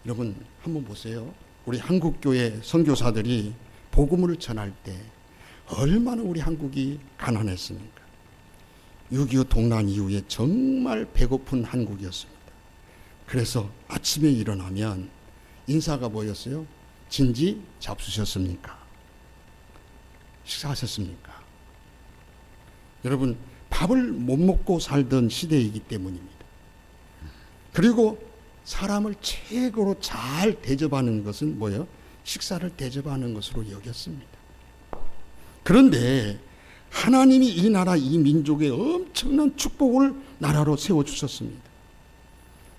여러분, 한번 보세요. 우리 한국교회 선교사들이 복음을 전할 때 얼마나 우리 한국이 가난했습니까? 6.25 동란 이후에 정말 배고픈 한국이었습니다. 그래서 아침에 일어나면 인사가 뭐였어요? 진지 잡수셨습니까? 식사하셨습니까? 여러분, 밥을 못 먹고 살던 시대이기 때문입니다. 그리고 사람을 최고로 잘 대접하는 것은 뭐예요? 식사를 대접하는 것으로 여겼습니다. 그런데 하나님이 이 나라, 이 민족에 엄청난 축복을 나라로 세워주셨습니다.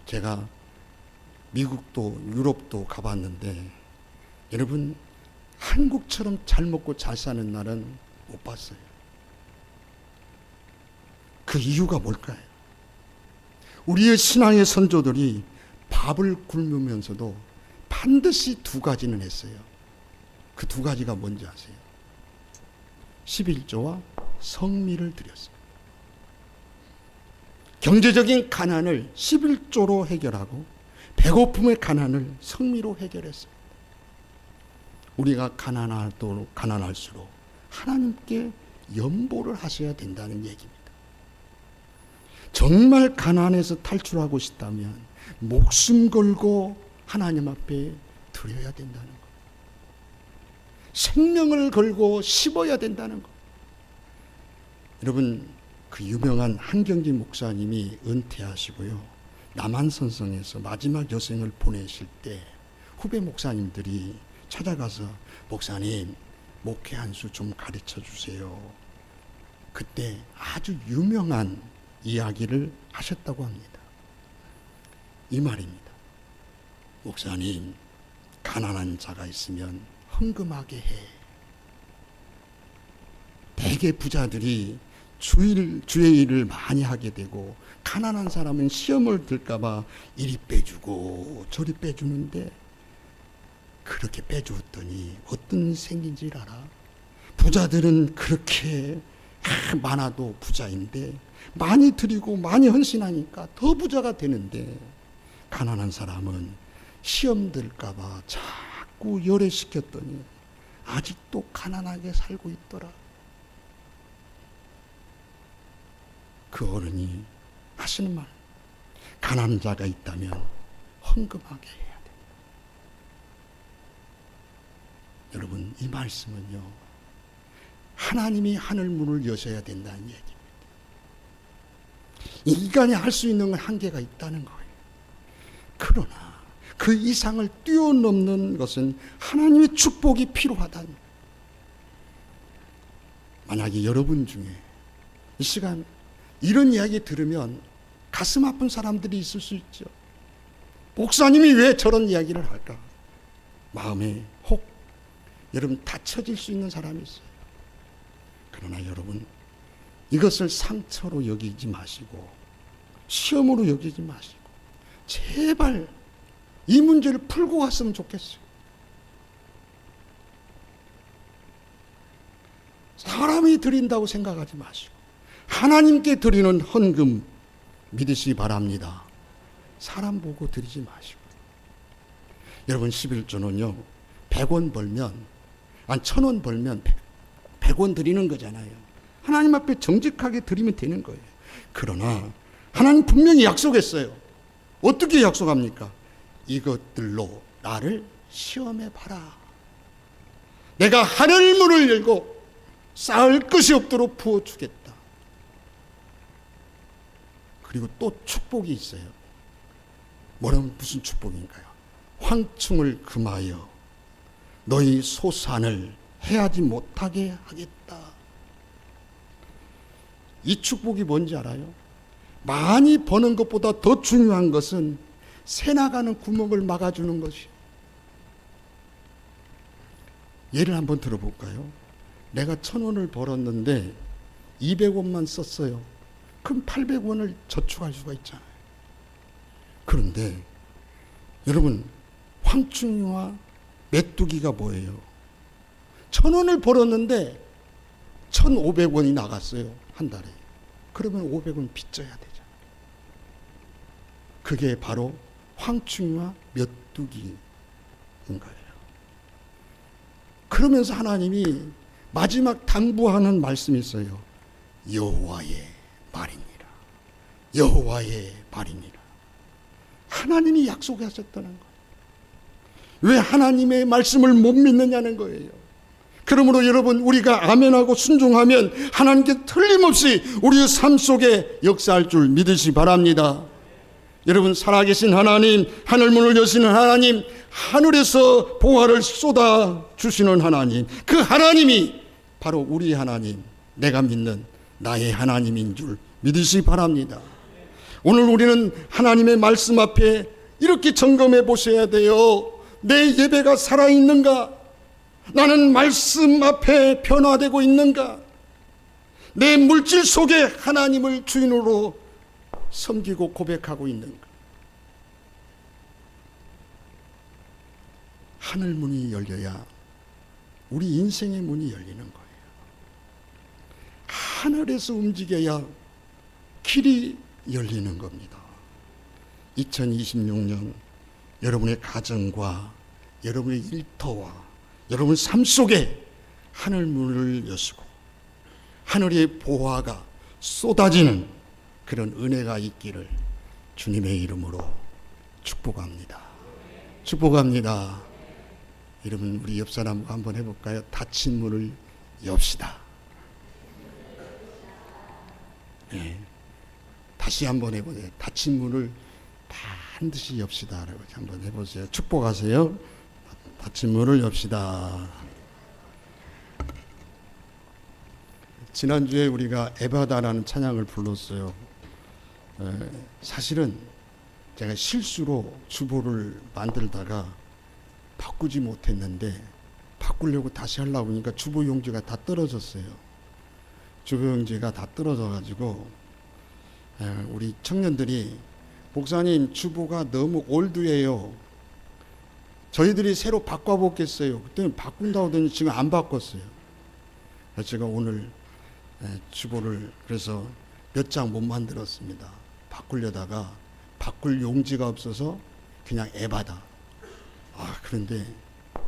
제가 미국도 유럽도 가봤는데 여러분, 한국처럼 잘 먹고 잘 사는 나라는 못 봤어요. 그 이유가 뭘까요? 우리의 신앙의 선조들이 밥을 굶으면서도 반드시 2가지는 했어요. 그 2가지가 뭔지 아세요? 11조와 성미를 드렸어요. 경제적인 가난을 11조로 해결하고 배고픔의 가난을 성미로 해결했어요. 우리가 가난할수록 하나님께 연보를 하셔야 된다는 얘기입니다. 정말 가난에서 탈출하고 싶다면 목숨 걸고 하나님 앞에 드려야 된다는 것. 생명을 걸고 씹어야 된다는 것. 여러분, 그 유명한 한경지 목사님이 은퇴하시고요, 남한선성에서 마지막 여생을 보내실 때 후배 목사님들이 찾아가서 목사님 목회 한 수 좀 가르쳐 주세요. 그때 아주 유명한 이야기를 하셨다고 합니다. 이 말입니다. 목사님, 가난한 자가 있으면 헌금하게 해. 대개 부자들이 주의 일을 많이 하게 되고 가난한 사람은 시험을 들까봐 이리 빼주고 저리 빼주는데, 그렇게 빼주었더니 어떤 일이 생긴 줄 알아? 부자들은 그렇게 많아도 부자인데 많이 드리고 많이 헌신하니까 더 부자가 되는데, 가난한 사람은 시험 들까봐 자꾸 열애시켰더니 아직도 가난하게 살고 있더라. 그 어른이 하시는 말, 가난한 자가 있다면 헌금하게 해야 돼. 여러분, 이 말씀은요, 하나님이 하늘 문을 여셔야 된다는 얘기입니다. 인간이 할 수 있는 건 한계가 있다는 거예요. 그러나 그 이상을 뛰어넘는 것은 하나님의 축복이 필요하다는. 만약에 여러분 중에 이 시간 이런 이야기 들으면 가슴 아픈 사람들이 있을 수 있죠. 목사님이 왜 저런 이야기를 할까? 마음에 혹 여러분 다쳐질 수 있는 사람이 있어요. 그러나 여러분, 이것을 상처로 여기지 마시고 시험으로 여기지 마시고 제발 이 문제를 풀고 갔으면 좋겠어요. 사람이 드린다고 생각하지 마시고 하나님께 드리는 헌금 믿으시기 바랍니다. 사람 보고 드리지 마시고. 여러분, 11조는요 100원 벌면, 1000원 벌면 100원 드리는 거잖아요. 하나님 앞에 정직하게 드리면 되는 거예요. 그러나 하나님 분명히 약속했어요. 어떻게 약속합니까? 이것들로 나를 시험해 봐라. 내가 하늘 문을 열고 쌓을 것이 없도록 부어주겠다. 그리고 또 축복이 있어요. 뭐라면 무슨 축복인가요? 황충을 금하여 너희 소산을 해하지 못하게 하겠다. 이 축복이 뭔지 알아요? 많이 버는 것보다 더 중요한 것은 새 나가는 구멍을 막아주는 것이에요. 예를 한번 들어볼까요? 내가 1000원을 벌었는데 200원만 썼어요. 그럼 800원을 저축할 수가 있잖아요. 그런데 여러분, 황충이와 메뚜기가 뭐예요? 1000원을 벌었는데 1500원이 나갔어요, 한 달에. 그러면 500원 빚져야 되잖아요. 그게 바로 황충이와 메뚜기인 거예요. 그러면서 하나님이 마지막 당부하는 말씀이 있어요. 여호와의 말이니라. 여호와의 말이니라. 하나님이 약속하셨다는 거예요. 왜 하나님의 말씀을 못 믿느냐는 거예요. 그러므로 여러분, 우리가 아멘하고 순종하면 하나님께 틀림없이 우리의 삶 속에 역사할 줄 믿으시기 바랍니다. 여러분, 살아계신 하나님, 하늘문을 여시는 하나님, 하늘에서 보화를 쏟아주시는 하나님, 그 하나님이 바로 우리 하나님, 내가 믿는 나의 하나님인 줄 믿으시기 바랍니다. 오늘 우리는 하나님의 말씀 앞에 이렇게 점검해 보셔야 돼요. 내 예배가 살아있는가? 나는 말씀 앞에 변화되고 있는가? 내 물질 속에 하나님을 주인으로 섬기고 고백하고 있는가? 하늘 문이 열려야 우리 인생의 문이 열리는 거예요. 하늘에서 움직여야 길이 열리는 겁니다. 2026년 여러분의 가정과 여러분의 일터와 여러분 삶 속에 하늘 문을 여시고 하늘의 보화가 쏟아지는 그런 은혜가 있기를 주님의 이름으로 축복합니다. 축복합니다. 여러분, 우리 옆 사람과 한번 해볼까요? 닫힌 문을 엽시다. 네. 다시 한번 해보세요. 닫힌 문을 다 반드시 엽시다. 라고 한번 해보세요. 축복하세요. 닫힌 문을 엽시다. 지난주에 우리가 에바다라는 찬양을 불렀어요. 사실은 제가 실수로 주보를 만들다가 바꾸지 못했는데 바꾸려고 다시 하려고 하니까 주보 용지가 다 떨어졌어요. 주보 용지가 다 떨어져 가지고 우리 청년들이 목사님 주보가 너무 올드해요. 저희들이 새로 바꿔보겠어요. 그때는 바꾼다고 하더니 지금 안 바꿨어요. 그래서 제가 오늘 주보를 그래서 몇 장 못 만들었습니다. 바꾸려다가 바꿀 용지가 없어서 그냥 에바다. 그런데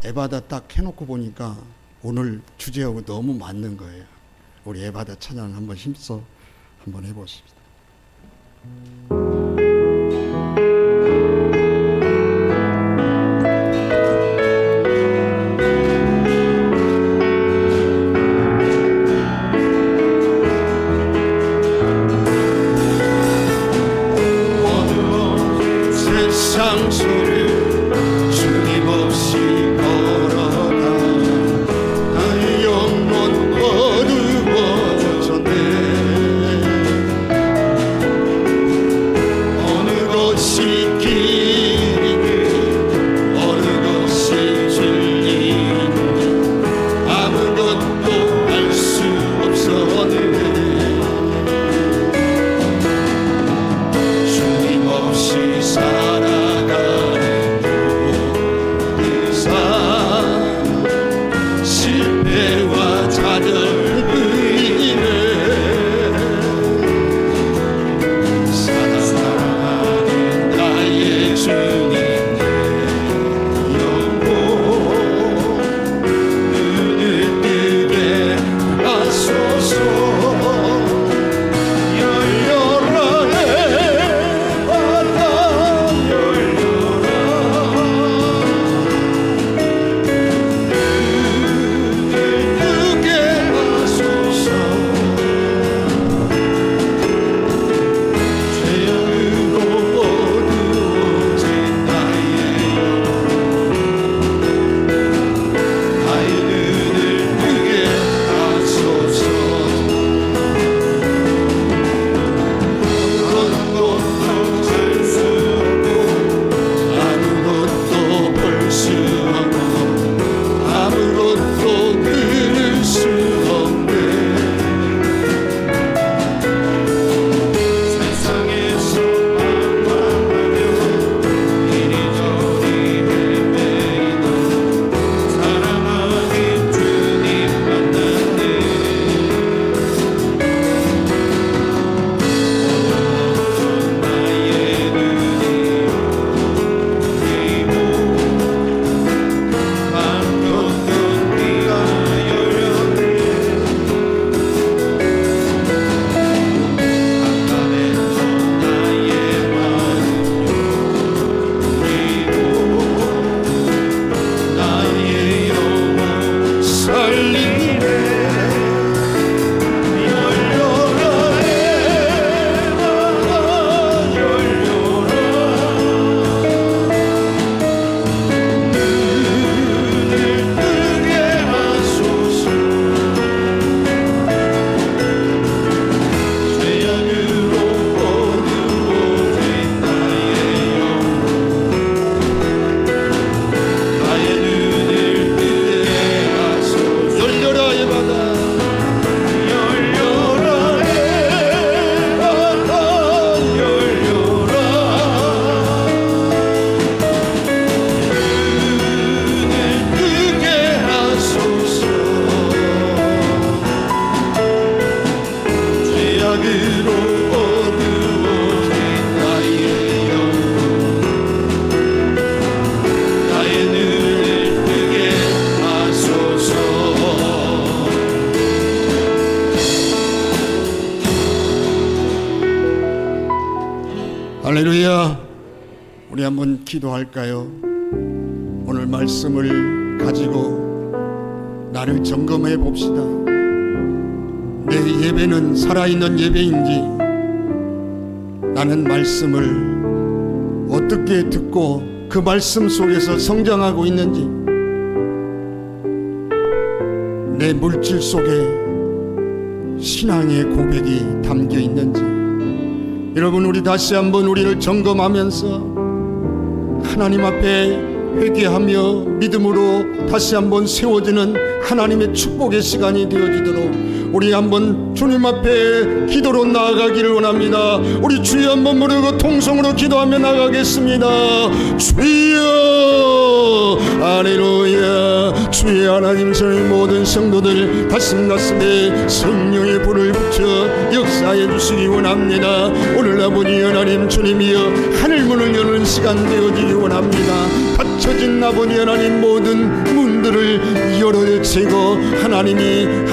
에바다 딱 해놓고 보니까 오늘 주제하고 너무 맞는 거예요. 우리 에바다 찬양 한번 힘써 한번 해보십시다. 할렐루야. 우리 한번 기도할까요? 오늘 말씀을 가지고 나를 점검해 봅시다. 내 예배는 살아있는 예배인지, 나는 말씀을 어떻게 듣고 그 말씀 속에서 성장하고 있는지, 내 물질 속에 신앙의 고백이 담겨 있는지, 여러분, 우리 다시 한번 우리를 점검하면서 하나님 앞에 회개하며 믿음으로 다시 한번 세워지는 하나님의 축복의 시간이 되어지도록 우리 한번 주님 앞에 기도로 나아가기를 원합니다. 우리 주여 한번 부르고 통성으로 기도하며 나가겠습니다. 주여, 할렐루야. 주여 하나님, 저희 모든 성도들 가슴에 성령의 불을 붙여 역사해 주시기 원합니다. 오늘 아버지 하나님, 주님이여 하늘 문을 여는 시간 되어지기 원합니다. 닫혀진 아버지 하나님 모든 문들을 열어제치고 하나님이여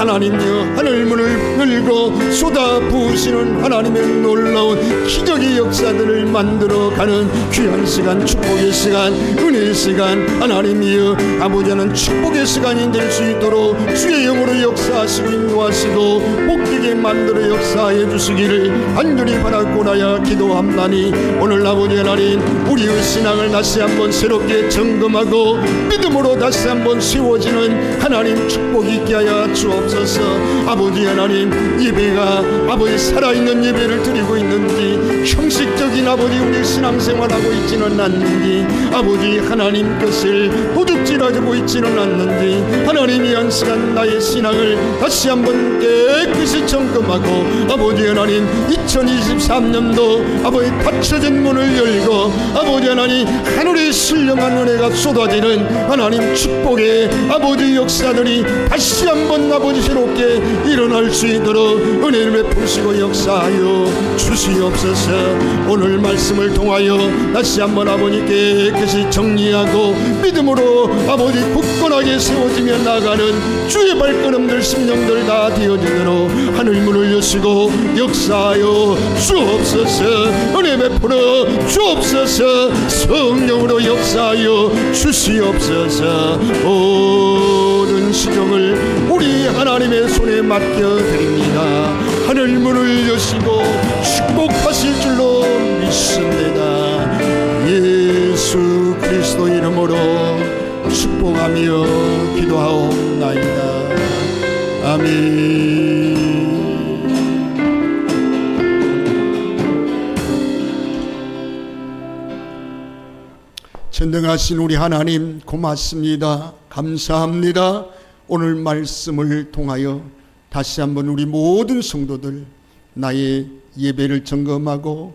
하늘 문을 열고 쏟아 부으시는 하나님의 놀라운 기적의 역사들을 만들어가는 귀한 시간, 축복의 시간, 은혜의 시간, 하나님이여 아버지 하나님 축복의 시간이 될 수 있도록 주의 영으로 역사하시고 인도하시고 복되게 만들어 역사해 주시기를 간절히 바라고나야 기도합나니, 오늘 아버지 하나님 우리의 신앙을 다시 한번 새롭게 점검하고 믿음으로 다시 한번 세워지는 하나님 축복 있게 하여 주옵소서. 아버지 하나님, 예배가 아버지 살아있는 예배를 드리고 있는지, 형식적인 아버지 우리 신앙생활하고 있지는 않는지, 아버지 하나님 것을 도둑질하고 있지는 않는지, 하나님이 한 시간 나의 신앙을 다시 한번 깨끗이 점검하고 아버지 하나님 2023년도 아버지 닫혀진 문을 열고 아버지 하나님 하늘의 신령한 은혜가 쏟아지는 하나님 축복의 아버지 역사들이 다시 한번 아버지 새롭게 일어날 수 있도록 은혜를 베푸시고 역사하여 주시옵소서. 오늘 말씀을 통하여 다시 한번 아버지께 깨끗이 정리하고 믿음으로 아버지 굳건하게 세워지며 나가는 주의 발걸음들 심령들 다 되어지도록 하늘 문을 여시고 역사하여 주옵소서. 은혜 베풀어 주옵소서. 성령으로 역사하여 주시옵소서. 모든 시종을 우리 하나님의 손에 맡겨드립니다. 하늘 문을 여시고 축복하실 줄로 믿습니다. 예수 그리스도 이름으로 축복하며 기도하옵나이다. 아멘. 전능하신 우리 하나님, 고맙습니다. 감사합니다. 오늘 말씀을 통하여 다시 한번 우리 모든 성도들 나의 예배를 점검하고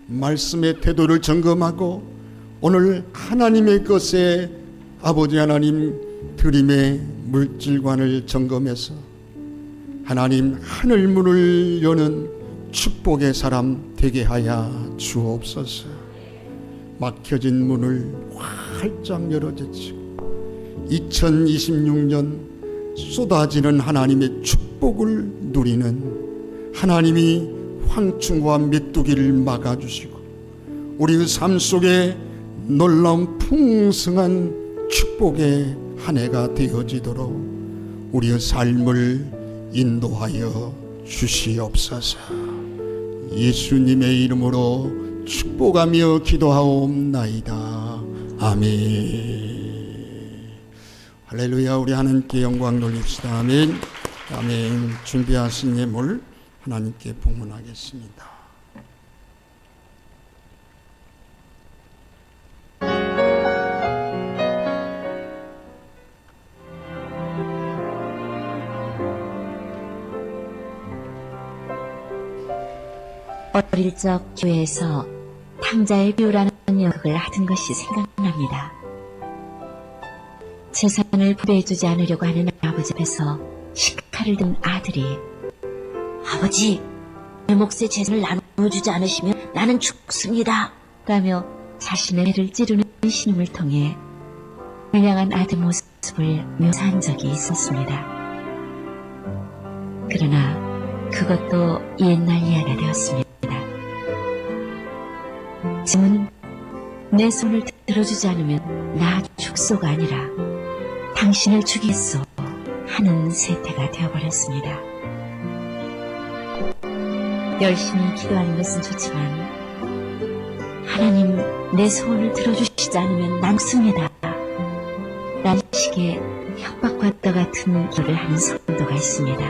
말씀의 태도를 점검하고 오늘 하나님의 것에 아버지 하나님 드림의 물질관을 점검해서 하나님 하늘 문을 여는 축복의 사람 되게 하여 주옵소서. 막혀진 문을 활짝 열어제치고 2026년 쏟아지는 하나님의 축복을 누리는 하나님이 황충과 메뚜기를 막아주시고 우리의 삶 속에 놀라운 풍성한 축복의 한 해가 되어지도록 우리의 삶을 인도하여 주시옵소서. 예수님의 이름으로 축복하며 기도하옵나이다. 아멘. 할렐루야. 우리 하나님께 영광 돌립시다. 아멘. 아멘. 준비하신 예물 하나님께 봉헌하겠습니다. 어릴 적 교회에서 탕자의 비유라는 역을 하던 것이 생각납니다. 재산을 분배해주지 않으려고 하는 아버지 앞에서 식칼을 든 아들이 아버지, 내 몫의 재산을 나눠주지 않으시면 나는 죽습니다 라며 자신의 배를 찌르는 신임을 통해 불량한 아들 모습을 묘사한 적이 있었습니다. 그러나 그것도 옛날 이야기가 되었습니다. 지금은 내 손을 들어주지 않으면 나 죽소가 아니라 당신을 죽이겠소 하는 세태가 되어버렸습니다. 열심히 기도하는 것은 좋지만 하나님 내 소원을 들어주시지 않으면 난 죽습니다. 라는 식의 협박과 같은 기도를 하는 성도가 있습니다.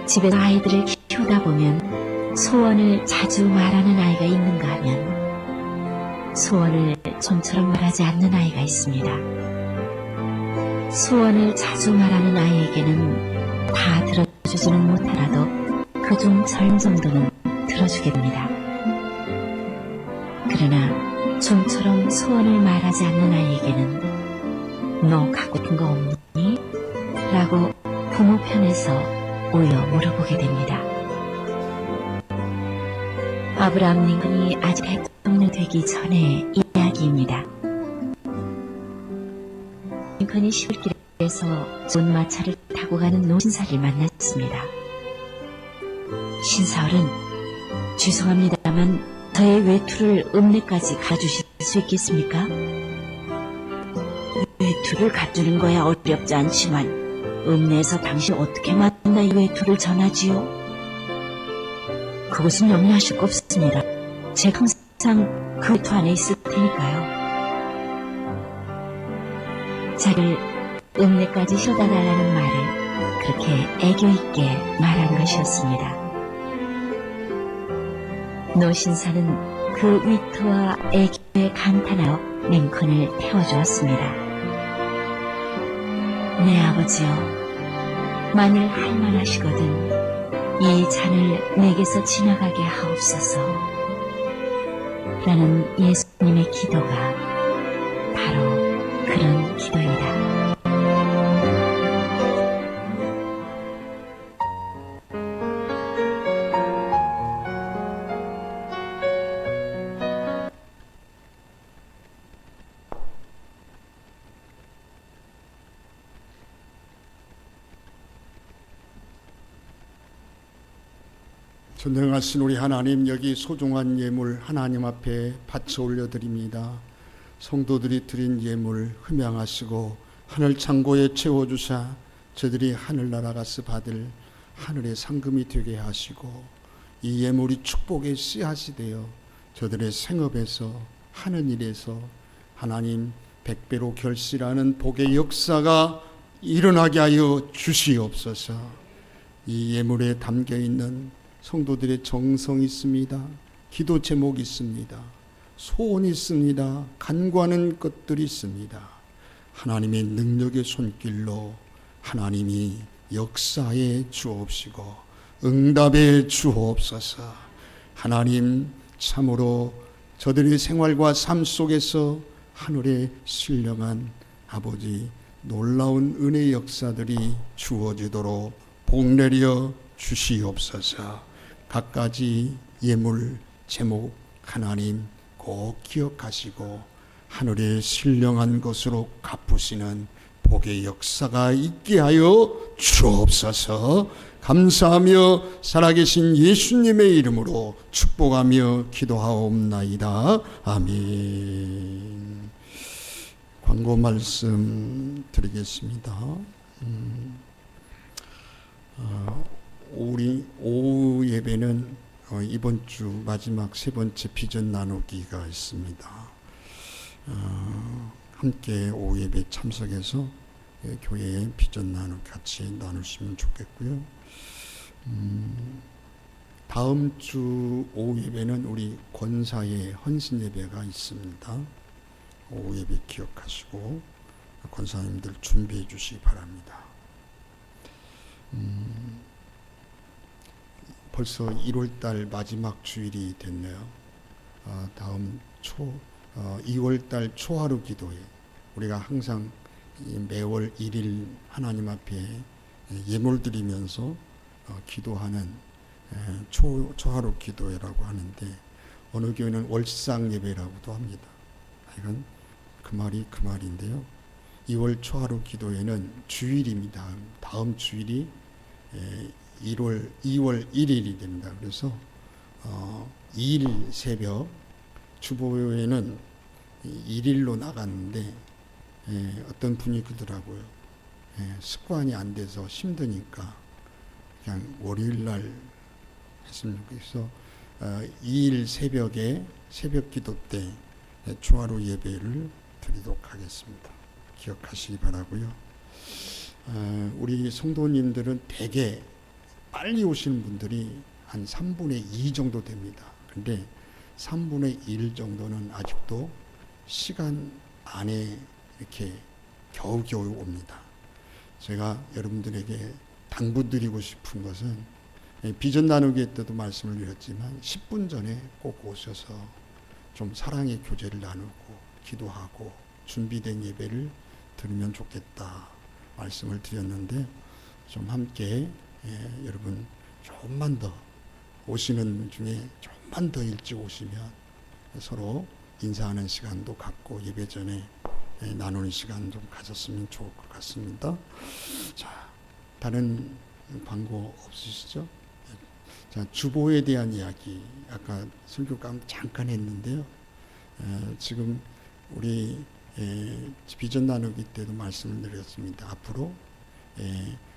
집에서 아이들을 키우다 보면 소원을 자주 말하는 아이가 있는가 하면 소원을 좀처럼 말하지 않는 아이가 있습니다. 소원을 자주 말하는 아이에게는 다 들어주지는 못하라도 그중 절 정도는 들어주게 됩니다. 그러나 좀처럼 소원을 말하지 않는 아이에게는 너 갖고 싶은 거 없니? 라고 부모 편에서 오히려 물어보게 됩니다. 아브라함 링컨이 아직 대통령 되기 전의 이야기입니다. 링컨이 시골길에서 좋은 마차를 타고 가는 노신사를 만났습니다. 신사을은 죄송합니다만 저의 외투를 읍내까지 가주실 수 있겠습니까? 외투를 가주는 거야 어렵지 않지만 읍내에서 당신 어떻게 만나 이 외투를 전하지요? 그것은 염려하실 거 없습니다. 제가 항상 그 외투 안에 있을 테니까요. 자기를 읍내까지 실어다 달라는 말을 그렇게 애교 있게 말한 것이었습니다. 노신사는 그 위트와 애교에 감탄하여 링컨을 태워주었습니다. 네 아버지여, 만일 할만하시거든 이 잔을 내게서 지나가게 하옵소서 라는 예수님의 기도가 바로 그런 기도입니다. 전능하신 우리 하나님, 여기 소중한 예물 하나님 앞에 바쳐 올려드립니다. 성도들이 드린 예물 흠양하시고 하늘 창고에 채워주사 저들이 하늘나라 가서 받을 하늘의 상금이 되게 하시고 이 예물이 축복의 씨앗이 되어 저들의 생업에서 하는 일에서 하나님 백배로 결실하는 복의 역사가 일어나게 하여 주시옵소서. 이 예물에 담겨있는 성도들의 정성이 있습니다. 기도 제목이 있습니다. 소원이 있습니다. 간구하는 것들이 있습니다. 하나님의 능력의 손길로 하나님이 역사해 주옵시고 응답해 주옵소서. 하나님 참으로 저들의 생활과 삶 속에서 하늘에 신령한 아버지 놀라운 은혜의 역사들이 주어지도록 복내려 주시옵소서. 갖가지 예물 제목 하나님 꼭 기억하시고 하늘의 신령한 것으로 갚으시는 복의 역사가 있게 하여 주옵소서. 감사하며 살아계신 예수님의 이름으로 축복하며 기도하옵나이다. 아멘. 광고 말씀 드리겠습니다. 우리 오후 예배는 이번 주 마지막 세 번째 비전 나누기가 있습니다. 함께 오후 예배 참석해서 교회의 비전 나누기 같이 나누시면 좋겠고요. 다음 주 오후 예배는 우리 권사의 헌신 예배가 있습니다. 오후 예배 기억하시고 권사님들 준비해 주시기 바랍니다. 벌써 1월달 마지막 주일이 됐네요. 다음 2월달 초하루 기도회 우리가 항상 매월 1일 하나님 앞에 예물 드리면서 기도하는 초하루 기도회라고 하는데 어느 교회는 월상 예배라고도 합니다. 이건 그 말인데요. 2월 초하루 기도회는 주일입니다. 다음 주일이 2월 1일이 됩니다. 그래서 2일 새벽 주보회는 1일로 나갔는데 어떤 분이 그러더라고요. 습관이 안 돼서 힘드니까 그냥 월요일 날 했으면 좋겠어. 2일 새벽에 새벽 기도 때 초하루 예배를 드리도록 하겠습니다. 기억하시기 바라고요. 우리 성도님들은 대개 빨리 오시는 분들이 한 3분의 2 정도 됩니다. 근데 3분의 1 정도는 아직도 시간 안에 이렇게 겨우겨우 옵니다. 제가 여러분들에게 당부드리고 싶은 것은 비전 나누기 때도 말씀을 드렸지만 10분 전에 꼭 오셔서 좀 사랑의 교제를 나누고 기도하고 준비된 예배를 드리면 좋겠다 말씀을 드렸는데 좀 함께 여러분 조금만 더 오시는 중에 조금만 더 일찍 오시면 서로 인사하는 시간도 갖고 예배 전에 나누는 시간 좀 가졌으면 좋을 것 같습니다. 자, 다른 광고 없으시죠? 자, 주보에 대한 이야기 아까 설교가 잠깐 했는데요. 지금 우리 비전 나누기 때도 말씀을 드렸습니다. 앞으로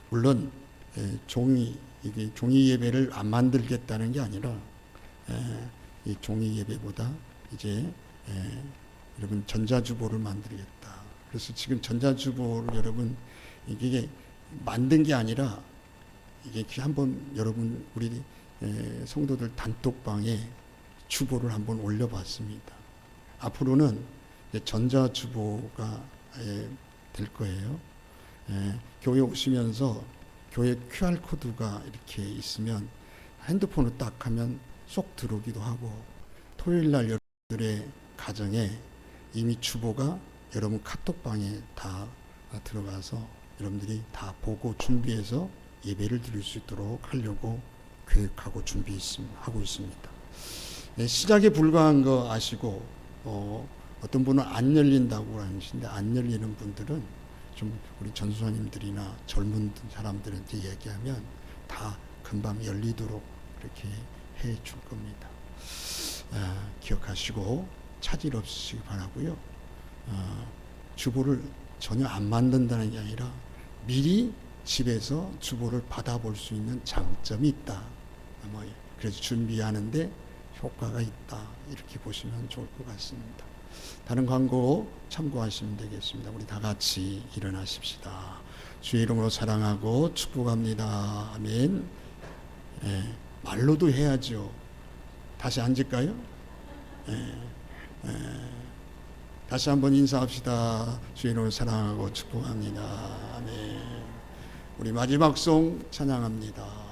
물론 종이 예배를 안 만들겠다는 게 아니라 이 종이 예배보다 이제 여러분 전자주보를 만들겠다. 그래서 지금 전자주보를 여러분 이게 만든 게 아니라 이게 한번 여러분 우리 성도들 단톡방에 주보를 한번 올려봤습니다. 앞으로는 전자주보가 될 거예요. 교회 오시면서 교회 QR코드가 이렇게 있으면 핸드폰을 딱 하면 쏙 들어오기도 하고 토요일 날 여러분들의 가정에 이미 주보가 여러분 카톡방에 다 들어가서 여러분들이 다 보고 준비해서 예배를 드릴 수 있도록 하려고 계획하고 준비하고 있습니다. 시작에 불과한 거 아시고 어떤 분은 안 열린다고 하시는데 안 열리는 분들은 좀 우리 전수사님들이나 젊은 사람들한테 얘기하면 다 금방 열리도록 이렇게 해 줄 겁니다. 기억하시고 차질 없으시기 바라고요. 주보를 전혀 안 만든다는 게 아니라 미리 집에서 주보를 받아볼 수 있는 장점이 있다. 그래서 준비하는데 효과가 있다. 이렇게 보시면 좋을 것 같습니다. 다른 광고 참고하시면 되겠습니다. 우리 다 같이 일어나십시다. 주의 이름으로 사랑하고 축복합니다. 아멘. 말로도 해야죠. 다시 앉을까요? 다시 한번 인사합시다. 주의 이름으로 사랑하고 축복합니다. 아멘. 우리 마지막 송 찬양합니다.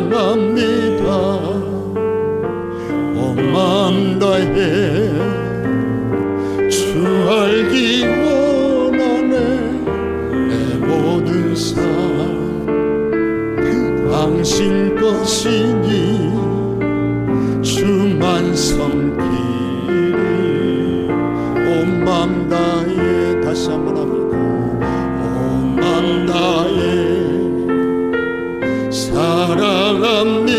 사랑합니다. 온 마음 다해 주 알기 원하네. 내 모든 삶 당신 것이니 주만 섬기리. 온 마음 다해 다시 한번 합니다. 온 마음 다해 사랑합니다.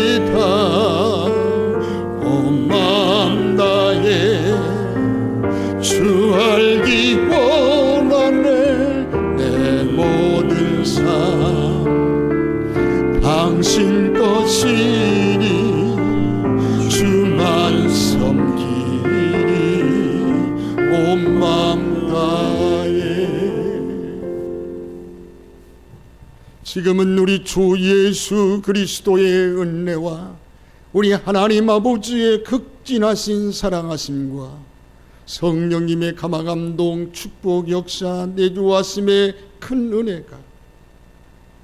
온 마음 다해 주 알기 원하네. 내 모든 삶 당신 것이니 주만 섬기리. 온 마음 다해. 지금은 우리 주 예수 그리스도의 은혜와 우리 하나님 아버지의 극진하신 사랑하심과 성령님의 감화감동 축복 역사 내주왔음의 큰 은혜가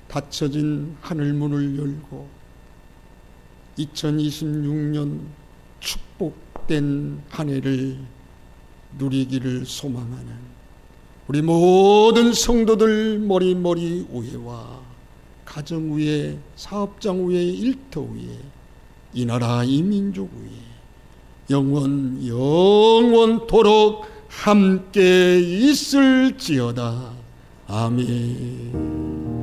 닫혀진 하늘문을 열고 2026년 축복된 한 해를 누리기를 소망하는 우리 모든 성도들 머리 위에와 가정 위에, 사업장 위에, 일터 위에, 이 나라 이 민족 위에 영원토록 함께 있을지어다. 아멘.